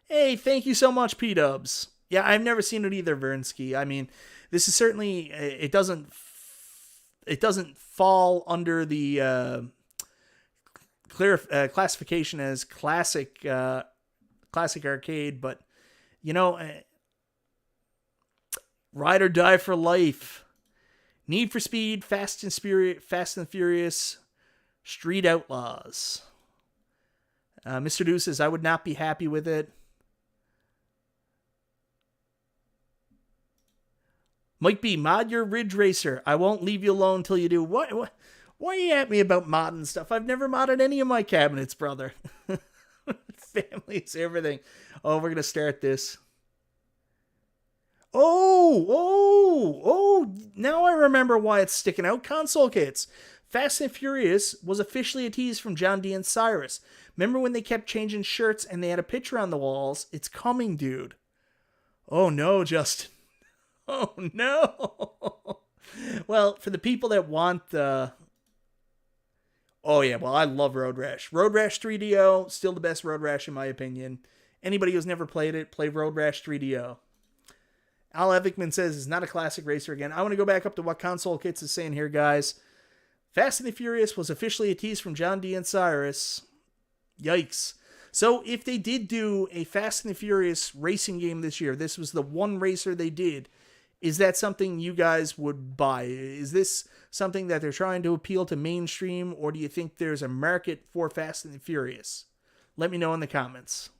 Hey, thank you so much, P-Dubs. Yeah, I've never seen it either, Vernsky. I mean, this is certainly it doesn't fall under the clear classification as classic arcade, but you know, ride or die for life. Need for Speed, Fast and Furious, Street Outlaws. Mr. Deuce says, I would not be happy with it. Mike B, mod your Ridge Racer. I won't leave you alone till you do. What? Why are you at me about modding stuff? I've never modded any of my cabinets, brother. Family's everything. Oh, we're going to start this. Oh, now I remember why it's sticking out. Console kits. Fast and Furious was officially a tease from John D. and Cyrus. Remember when they kept changing shirts and they had a picture on the walls? It's coming, dude. Oh, no, Justin. Oh, no. Well, for the people that want the... Oh, yeah, well, I love Road Rash. Road Rash 3DO, still the best Road Rash in my opinion. Anybody who's never played it, play Road Rash 3DO. Al Evickman says it's not a classic racer again. I want to go back up to what Console Kits is saying here, guys. Fast and the Furious was officially a tease from John D. and Cyrus. Yikes. So if they did do a Fast and the Furious racing game this year, this was the one racer they did, is that something you guys would buy? Is this something that they're trying to appeal to mainstream, or do you think there's a market for Fast and the Furious? Let me know in the comments.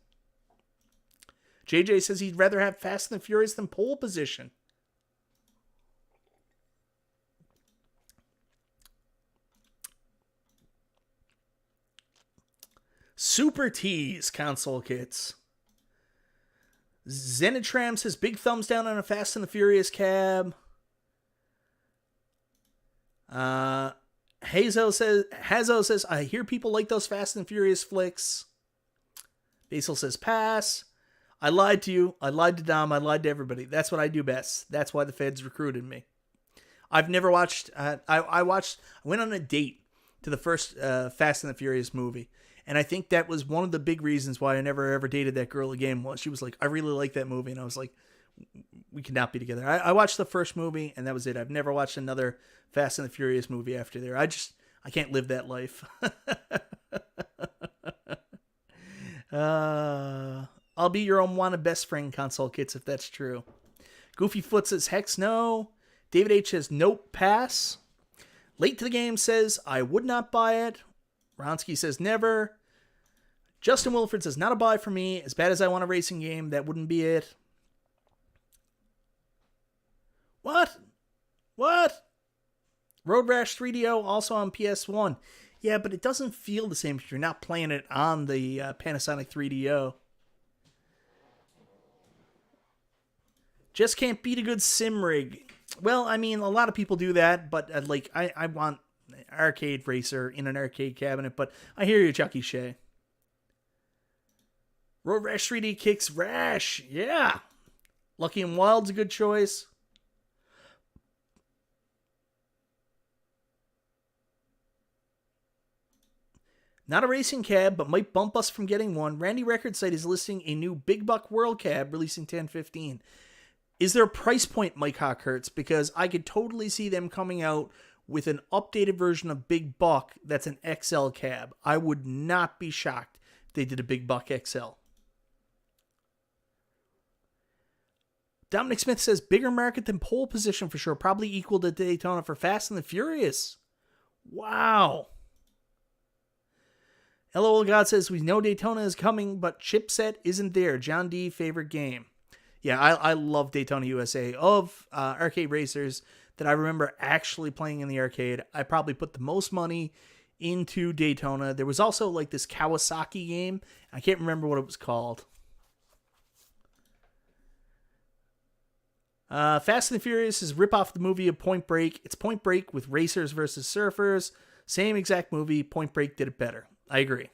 JJ says he'd rather have Fast and the Furious than pole position. Super Tease Console Kits. Zenitram says big thumbs down on a Fast and the Furious cab. Hazo says I hear people like those Fast and Furious flicks. Basil says pass. I lied to you. I lied to Dom. I lied to everybody. That's what I do best. That's why the feds recruited me. I've never watched. I went on a date to the first Fast and the Furious movie. And I think that was one of the big reasons why I never ever dated that girl again. Was she was like, I really like that movie. And I was like, we cannot be together. I watched the first movie and that was it. I've never watched another Fast and the Furious movie after there. I can't live that life. I'll be your unwanted best friend, Console Kits, if that's true. Goofy Foot says, hex no. David H says, nope, pass. Late to the Game says, I would not buy it. Ronsky says, never. Justin Wilford says, not a buy for me. As bad as I want a racing game, that wouldn't be it. What? Road Rash 3DO also on PS1. Yeah, but it doesn't feel the same if you're not playing it on the Panasonic 3DO. Just can't beat a good sim rig. Well, I mean, a lot of people do that, but I want arcade racer in an arcade cabinet, but I hear you, Chucky Shea. Road Rash 3D kicks Rash. Yeah. Lucky and Wild's a good choice. Not a racing cab, but might bump us from getting one. Randy Record Site is listing a new Big Buck World cab releasing 10/15. Is there a price point, Mike Hawkhurts? Because I could totally see them coming out with an updated version of Big Buck that's an XL cab. I would not be shocked if they did a Big Buck XL. Dominic Smith says, bigger market than pole position for sure. Probably equal to Daytona for Fast and the Furious. Wow. LOL God says, we know Daytona is coming, but chipset isn't there. John D. favorite game. Yeah, I love Daytona USA. Of arcade racers that I remember actually playing in the arcade, I probably put the most money into Daytona. There was also like this Kawasaki game. I can't remember what it was called. Fast and the Furious is rip off the movie of Point Break. It's Point Break with racers versus surfers. Same exact movie. Point Break did it better. I agree.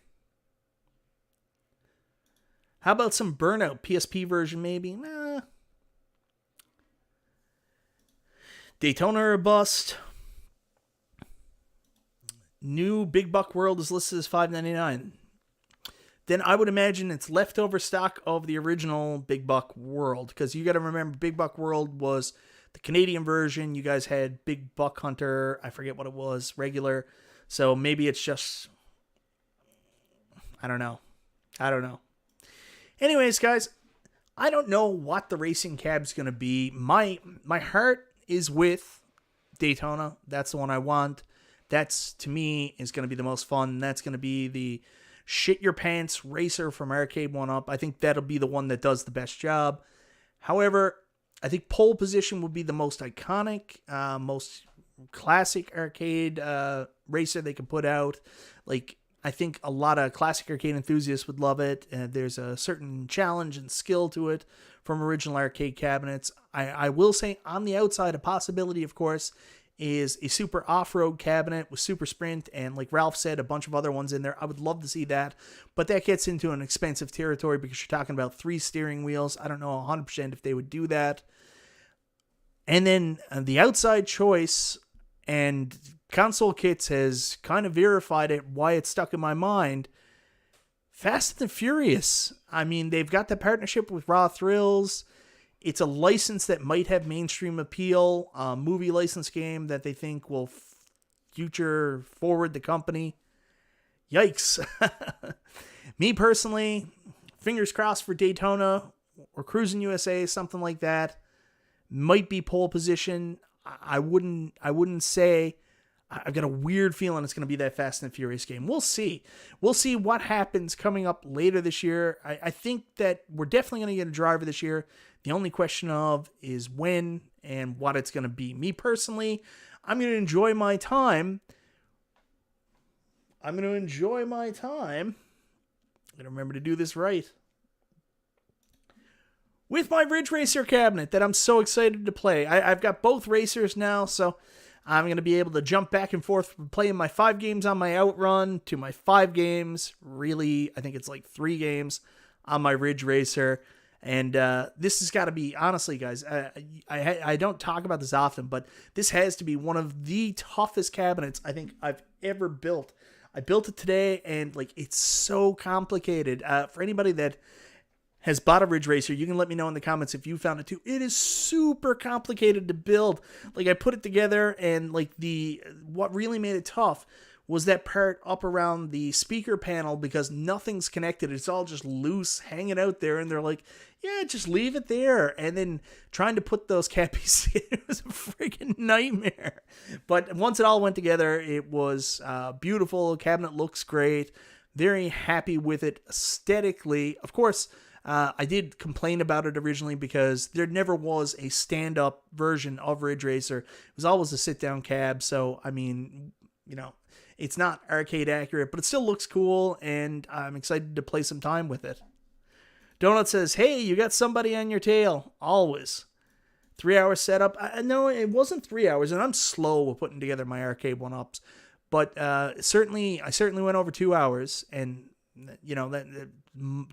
How about some Burnout? PSP version, maybe? Nah. Daytona or bust. New Big Buck World is listed as $5.99. then I would imagine it's leftover stock of the original Big Buck World. Because you got to remember, Big Buck World was the Canadian version. You guys had Big Buck Hunter. I forget what it was, regular. So maybe it's just, I don't know. Anyways, guys, I don't know what the racing cab's going to be. My heart is with Daytona. That's the one I want. That's, to me, is going to be the most fun. That's going to be the shit your pants racer from Arcade1Up. I think that'll be the one that does the best job. However, I think pole position will be the most iconic, most classic arcade racer they can put out. Like, I think a lot of classic arcade enthusiasts would love it. There's a certain challenge and skill to it from original arcade cabinets. I will say, on the outside, a possibility, of course, is a super off-road cabinet with super sprint, and like Ralph said, a bunch of other ones in there. I would love to see that, but that gets into an expensive territory because you're talking about 3 steering wheels. I don't know 100% if they would do that. And then the outside choice, and Console Kits has kind of verified it, why it's stuck in my mind, Fast and Furious. I mean, they've got the partnership with Raw Thrills. It's a license that might have mainstream appeal, a movie license game that they think will future forward the company. Yikes. Me personally, fingers crossed for Daytona or Cruising USA, something like that. Might be pole position. I wouldn't say. I've got a weird feeling it's going to be that Fast and Furious game. We'll see. We'll see what happens coming up later this year. I think that we're definitely going to get a driver this year. The only question of is when and what it's going to be. Me personally, I'm going to enjoy my time. I'm going to remember to do this right. With my Ridge Racer cabinet that I'm so excited to play. I've got both racers now, so I'm going to be able to jump back and forth from playing my 5 games on my Outrun to my 5 games. Really, I think it's like 3 games on my Ridge Racer. And this has got to be, honestly, guys, I don't talk about this often, but this has to be one of the toughest cabinets I think I've ever built. I built it today, and like it's so complicated. For anybody that has bought a Ridge Racer, you can let me know in the comments if you found it too. It is super complicated to build. Like, I put it together, and like what really made it tough was that part up around the speaker panel, because nothing's connected. It's all just loose, hanging out there, and they're like, yeah, just leave it there. And then trying to put those cappies in, it was a freaking nightmare. But once it all went together, it was beautiful. The cabinet looks great. Very happy with it aesthetically. Of course, I did complain about it originally because there never was a stand-up version of Ridge Racer. It was always a sit-down cab. So, I mean, you know, it's not arcade accurate, but it still looks cool, and I'm excited to play some time with it. Donut says, hey, you got somebody on your tail. Always. 3-hour setup. No, it wasn't 3 hours, and I'm slow with putting together my Arcade1Ups. But I certainly went over 2 hours, and, you know, that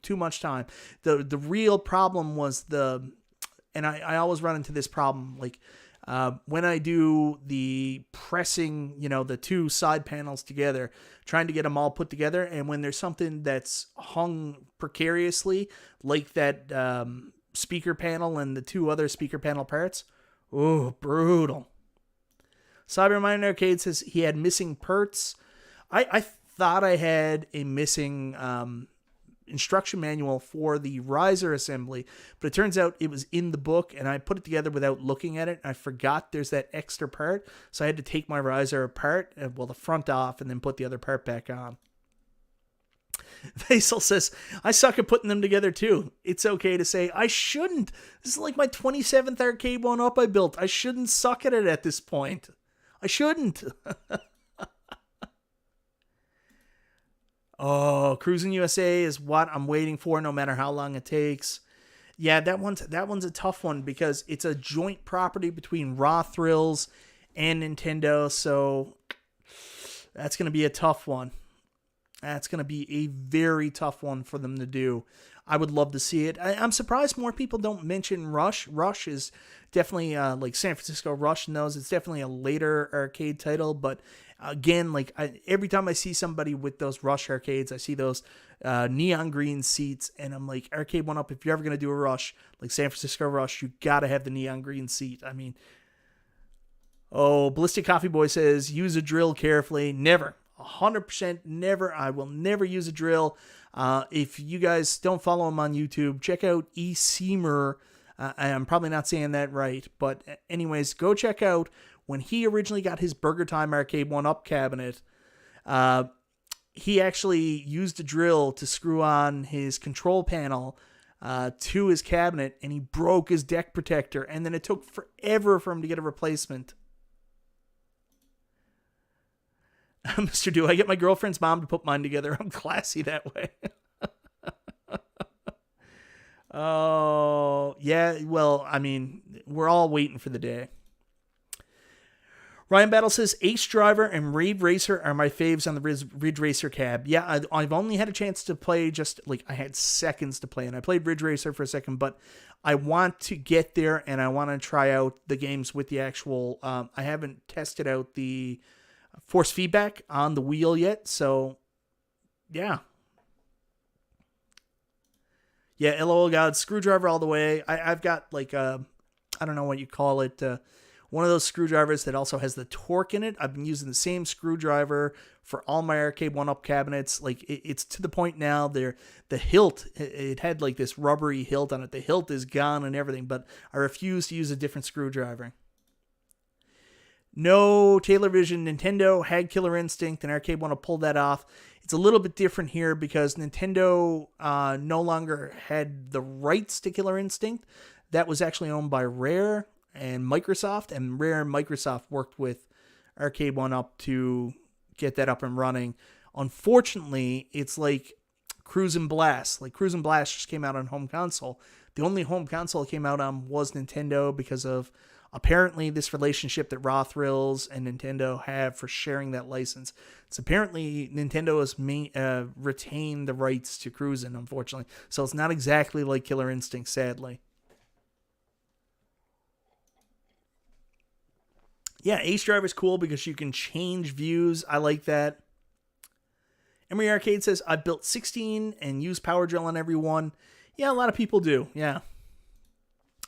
too much time. The real problem was and I always run into this problem, like, when I do the pressing, you know, the 2 side panels together, trying to get them all put together, and when there's something that's hung precariously, like that speaker panel and the 2 other speaker panel parts, oh, brutal. Cybermind Arcade says he had missing parts. I thought I had a missing instruction manual for the riser assembly, but it turns out it was in the book, and I put it together without looking at it, and I forgot there's that extra part, so I had to take my riser apart, the front off, and then put the other part back on. Vaisal says, I suck at putting them together too. It's okay to say, I shouldn't. This is like my 27th Arcade1Up I built. I shouldn't suck at it at this point. I shouldn't. Oh, Cruising USA is what I'm waiting for, no matter how long it takes. Yeah, that one's a tough one because it's a joint property between Raw Thrills and Nintendo, so that's going to be a tough one. That's going to be a very tough one for them to do. I would love to see it. I'm surprised more people don't mention Rush. Rush is definitely like San Francisco Rush knows it's definitely a later arcade title, but again, like every time I see somebody with those Rush arcades, I see those neon green seats, and I'm like, Arcade1Up, if you're ever going to do a Rush, like San Francisco Rush, you got to have the neon green seat. I mean, oh, Ballistic Coffee Boy says, use a drill carefully. Never. 100% never. I will never use a drill. If you guys don't follow him on YouTube, check out Seamer. I'm probably not saying that right, but anyways, go check out when he originally got his Burger Time Arcade1Up cabinet. He actually used a drill to screw on his control panel to his cabinet, and he broke his deck protector, and then it took forever for him to get a replacement. Mr. Do, I get my girlfriend's mom to put mine together. I'm classy that way. Oh, yeah. Well, I mean, we're all waiting for the day. Ryan Battle says, Ace Driver and Rave Racer are my faves on the Ridge Racer cab. Yeah, I've only had a chance to play I had seconds to play, and I played Ridge Racer for a second, but I want to get there, and I want to try out the games with the actual, I haven't tested out the force feedback on the wheel yet, so yeah. Yeah, LOL God, screwdriver all the way. I've got like I don't know what you call it, one of those screwdrivers that also has the torque in it. I've been using the same screwdriver for all my Arcade1Up cabinets. Like it's to the point now the hilt, it had like this rubbery hilt on it. The hilt is gone and everything, but I refuse to use a different screwdriver. No, Taylor Vision, Nintendo had Killer Instinct, and Arcade1Up pulled that off. It's a little bit different here because Nintendo no longer had the rights to Killer Instinct. That was actually owned by Rare and Microsoft, and Rare and Microsoft worked with Arcade1Up to get that up and running. Unfortunately, it's like Cruise and Blast. Like Cruise and Blast just came out on home console. The only home console it came out on was Nintendo because of apparently this relationship that Raw Thrills and Nintendo have for sharing that license. So apparently Nintendo has retained the rights to Cruisin', unfortunately. So it's not exactly like Killer Instinct, sadly. Yeah, Ace Driver's cool because you can change views. I like that. Emery Arcade says, I built 16 and use Power Drill on every one. Yeah, a lot of people do. Yeah.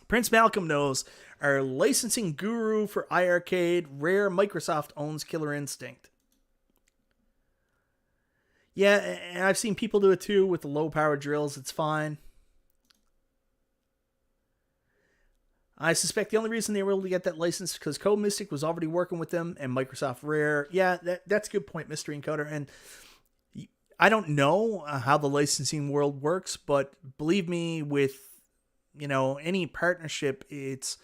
Prince Malcolm knows, our licensing guru for iArcade, Rare Microsoft owns Killer Instinct. Yeah, and I've seen people do it too with the low power drills. It's fine. I suspect the only reason they were able to get that license is because Code Mystic was already working with them and Microsoft Rare. Yeah, that's a good point, Mystery Encoder. And I don't know how the licensing world works, but believe me, with any partnership, it's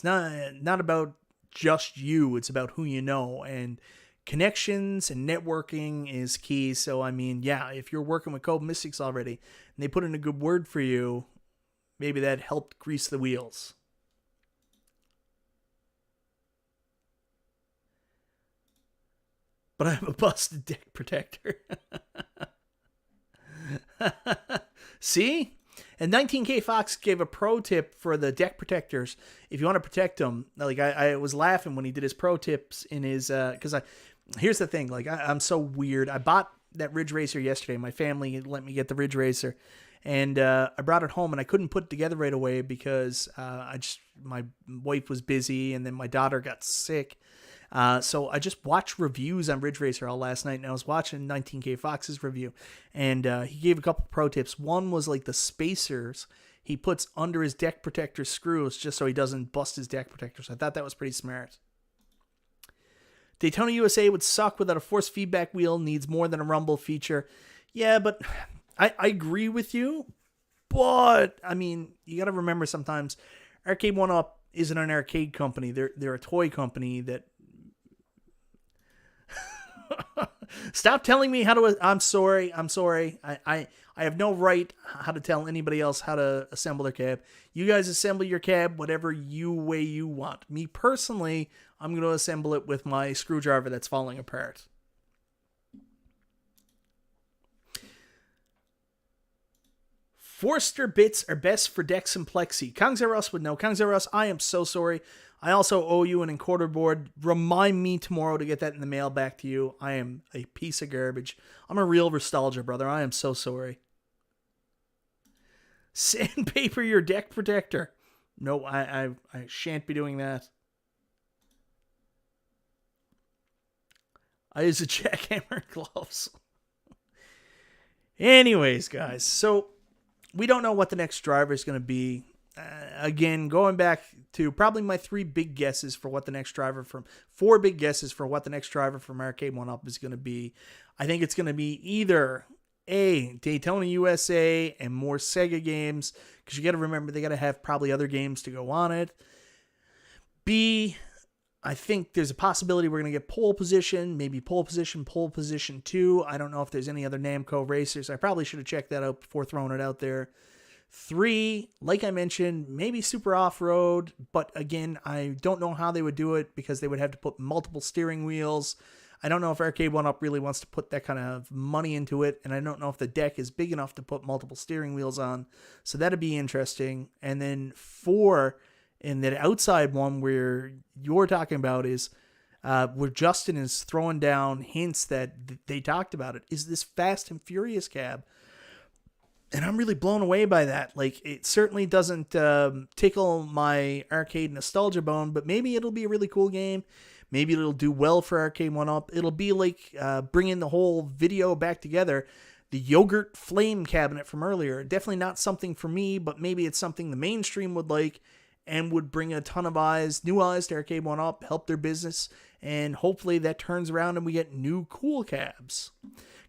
not about just you. It's about who you know, and connections and networking is key. So I mean, yeah, if you're working with Code Mystics already and they put in a good word for you, maybe that helped grease the wheels. But I have a busted deck protector. See? And 19K Fox gave a pro tip for the deck protectors. If you want to protect them, like I was laughing when he did his pro tips in his, here's the thing, like I'm so weird. I bought that Ridge Racer yesterday. My family let me get the Ridge Racer, and I brought it home and I couldn't put it together right away because my wife was busy and then my daughter got sick. So I just watched reviews on Ridge Racer all last night, and I was watching 19K Fox's review, and he gave a couple pro tips. One was like the spacers he puts under his deck protector screws just so he doesn't bust his deck protector. So I thought that was pretty smart. Daytona USA would suck without a force feedback wheel, needs more than a rumble feature. Yeah, but I agree with you, but I mean, you got to remember sometimes Arcade1Up isn't an arcade company. They're a toy company that Stop telling me how to. I'm sorry. I have no right how to tell anybody else how to assemble their cab. You guys assemble your cab whatever way you want. Me personally, I'm going to assemble it with my screwdriver that's falling apart. Forster bits are best for Dex and Plexi. Kangzerus would know. Kangzerus, I am so sorry. I also owe you an encoder board. Remind me tomorrow to get that in the mail back to you. I am a piece of garbage. I'm a real nostalgia, brother. I am so sorry. Sandpaper your deck protector. No, I shan't be doing that. I use a jackhammer gloves. Anyways, guys, so we don't know what the next driver is going to be. Again, going back to probably my four big guesses for what the next driver from Arcade1Up is going to be. I think it's going to be either A, Daytona USA and more Sega games, because you got to remember they got to have probably other games to go on it. B, I think there's a possibility we're going to get pole position, maybe pole position 2. I don't know if there's any other Namco racers. I probably should have checked that out before throwing it out there. 3, like I mentioned, maybe super off-road, but again, I don't know how they would do it because they would have to put multiple steering wheels. I don't know if Arcade1Up really wants to put that kind of money into it, and I don't know if the deck is big enough to put multiple steering wheels on, so that'd be interesting. And then 4, and that outside one where you're talking about is where Justin is throwing down hints that they talked about it, is this Fast and Furious cab. And I'm really blown away by that. Like, it certainly doesn't tickle my arcade nostalgia bone, but maybe it'll be a really cool game. Maybe it'll do well for Arcade1Up. It'll be like bringing the whole video back together. The yogurt flame cabinet from earlier. Definitely not something for me, but maybe it's something the mainstream would like and would bring a ton of new eyes to Arcade1Up, help their business, and hopefully that turns around and we get new cool cabs.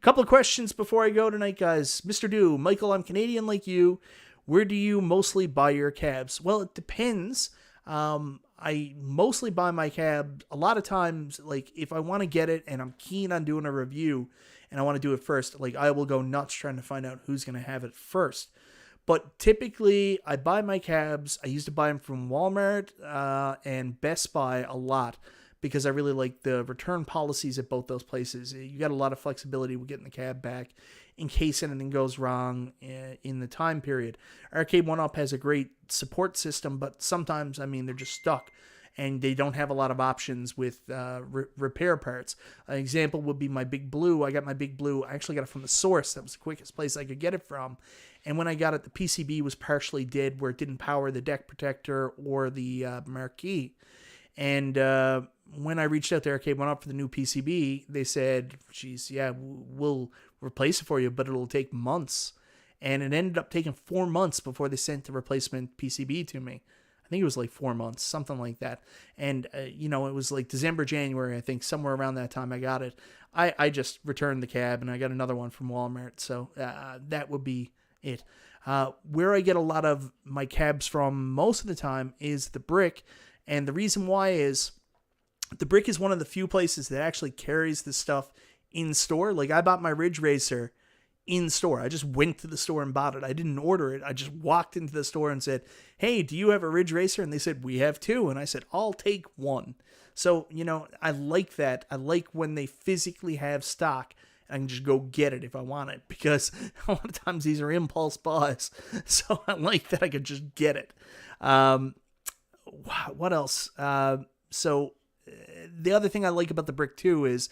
Couple of questions before I go tonight, guys. Mr. Do, Michael, I'm Canadian like you. Where do you mostly buy your cabs? Well, it depends. I mostly buy my cab a lot of times, like if I want to get it and I'm keen on doing a review and I want to do it first, like I will go nuts trying to find out who's going to have it first. But typically I buy my cabs. I used to buy them from Walmart and Best Buy a lot, because I really like the return policies at both those places. You got a lot of flexibility with getting the cab back in case anything goes wrong in the time period. Arcade1Up has a great support system, but sometimes, I mean, they're just stuck and they don't have a lot of options with repair parts. An example would be my Big Blue. I got my Big Blue. I actually got it from the source. That was the quickest place I could get it from. And when I got it, the PCB was partially dead where it didn't power the deck protector or the marquee. And when I reached out to Arcade1Up for the new PCB, they said, geez, yeah, we'll replace it for you, but it'll take months. And it ended up taking 4 months before they sent the replacement PCB to me. I think it was like 4 months, something like that. And, it was like December, January, I think, somewhere around that time I got it. I just returned the cab and I got another one from Walmart. So that would be it. Where I get a lot of my cabs from most of the time is the Brick. And the reason why is the Brick is one of the few places that actually carries this stuff in store. Like I bought my Ridge Racer in store. I just went to the store and bought it. I didn't order it. I just walked into the store and said, hey, do you have a Ridge Racer? And they said, we have 2. And I said, I'll take 1. So, I like that. I like when they physically have stock. I can just go get it if I want it, because a lot of times these are impulse buys. So I like that I could just get it. What else? So the other thing I like about the Brick too is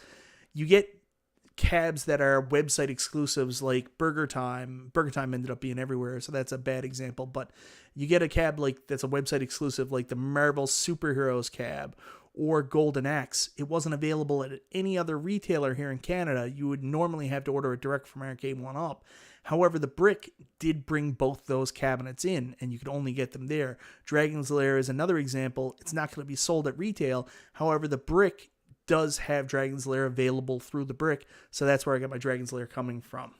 you get cabs that are website exclusives like Burger Time. Burger Time ended up being everywhere, so that's a bad example. But you get a cab like that's a website exclusive, like the Marvel Superheroes cab or Golden Axe. It wasn't available at any other retailer here in Canada. You would normally have to order it direct from Arcade1Up. However, the Brick did bring both those cabinets in, and you could only get them there. Dragon's Lair is another example. It's not going to be sold at retail. However, the Brick does have Dragon's Lair available through the Brick, so that's where I got my Dragon's Lair coming from.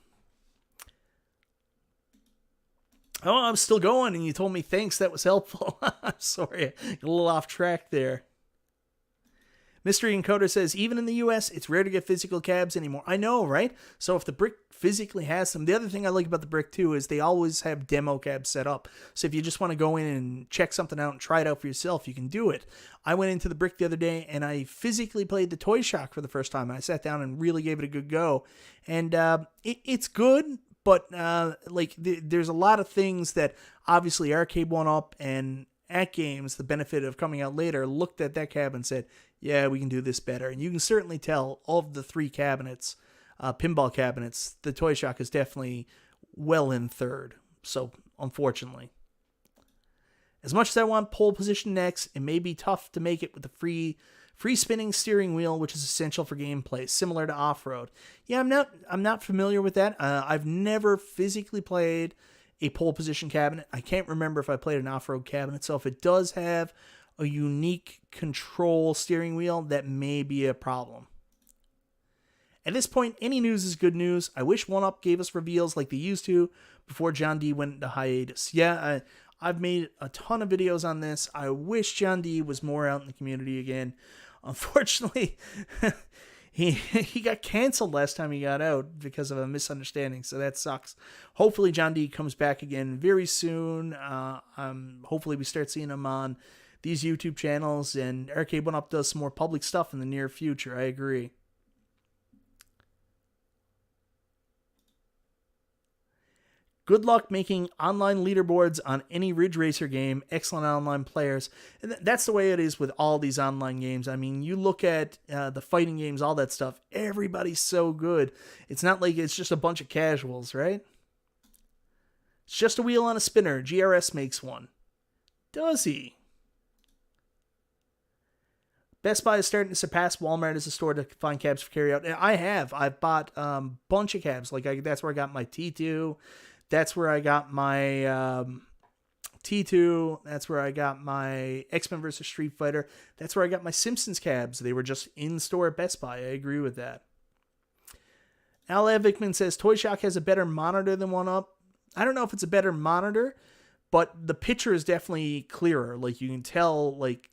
Oh, I'm still going, and you told me thanks. That was helpful. I'm sorry. A little off track there. Mystery Encoder says, even in the U.S., it's rare to get physical cabs anymore. I know, right? So if the Brick physically has them, the other thing I like about the Brick, too, is they always have demo cabs set up. So if you just want to go in and check something out and try it out for yourself, you can do it. I went into the Brick the other day, and I physically played the Toy Shock for the first time. I sat down and really gave it a good go. And it's good, but like there's a lot of things that obviously Arcade1Up and At Games, the benefit of coming out later, looked at that cabinet and said, yeah, we can do this better. And you can certainly tell of the 3 cabinets, pinball cabinets, the Toy Shock is definitely well in third. So, unfortunately. As much as I want pole position next, it may be tough to make it with the free spinning steering wheel, which is essential for gameplay, similar to off-road. Yeah, I'm not familiar with that. I've never physically played a pole position cabinet. I can't remember if I played an off-road cabinet, so if it does have a unique control steering wheel, that may be a problem. At this point, any news is good news. I wish 1UP gave us reveals like they used to before John D went into hiatus. Yeah, I've made a ton of videos on this. I wish John D was more out in the community again. Unfortunately, he got canceled last time he got out because of a misunderstanding, so that sucks. Hopefully John D comes back again very soon. Hopefully we start seeing him on these YouTube channels, and Arcade1Up does some more public stuff in the near future. I agree. Good luck making online leaderboards on any Ridge Racer game. Excellent online players. And that's the way it is with all these online games. I mean, you look at the fighting games, all that stuff. Everybody's so good. It's not like it's just a bunch of casuals, right? It's just a wheel on a spinner. GRS makes one. Does he? Best Buy is starting to surpass Walmart as a store to find cabs for carryout. And I have. I've bought a bunch of cabs. That's where I got my T2. That's where I got my T2. That's where I got my X-Men vs. Street Fighter. That's where I got my Simpsons cabs. They were just in store at Best Buy. I agree with that. Al Evickman says Toy Shock has a better monitor than 1UP. I don't know if it's a better monitor, but the picture is definitely clearer. Like, you can tell, like,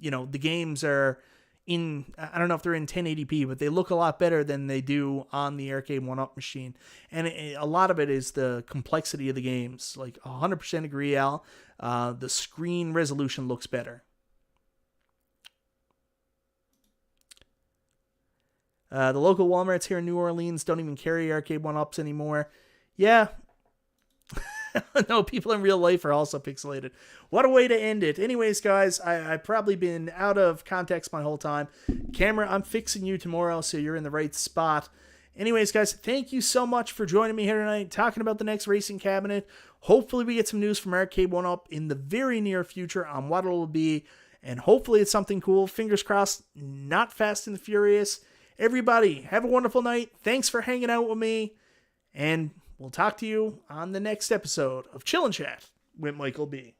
you know, the games are in, I don't know if they're in 1080p, but they look a lot better than they do on the Arcade1Up machine. And a lot of it is the complexity of the games. Like, 100% agree, Al. The screen resolution looks better. The local Walmarts here in New Orleans don't even carry Arcade1Ups anymore. Yeah. No, people in real life are also pixelated. What a way to end it. Anyways, guys, I've probably been out of context my whole time. Camera, I'm fixing you tomorrow, so you're in the right spot. Anyways, guys, thank you so much for joining me here tonight, talking about the next racing cabinet. Hopefully we get some news from Arcade1Up in the very near future on what it will be, and hopefully it's something cool. Fingers crossed, not Fast and the Furious. Everybody, have a wonderful night. Thanks for hanging out with me, and we'll talk to you on the next episode of Chill and Chat with Michael B.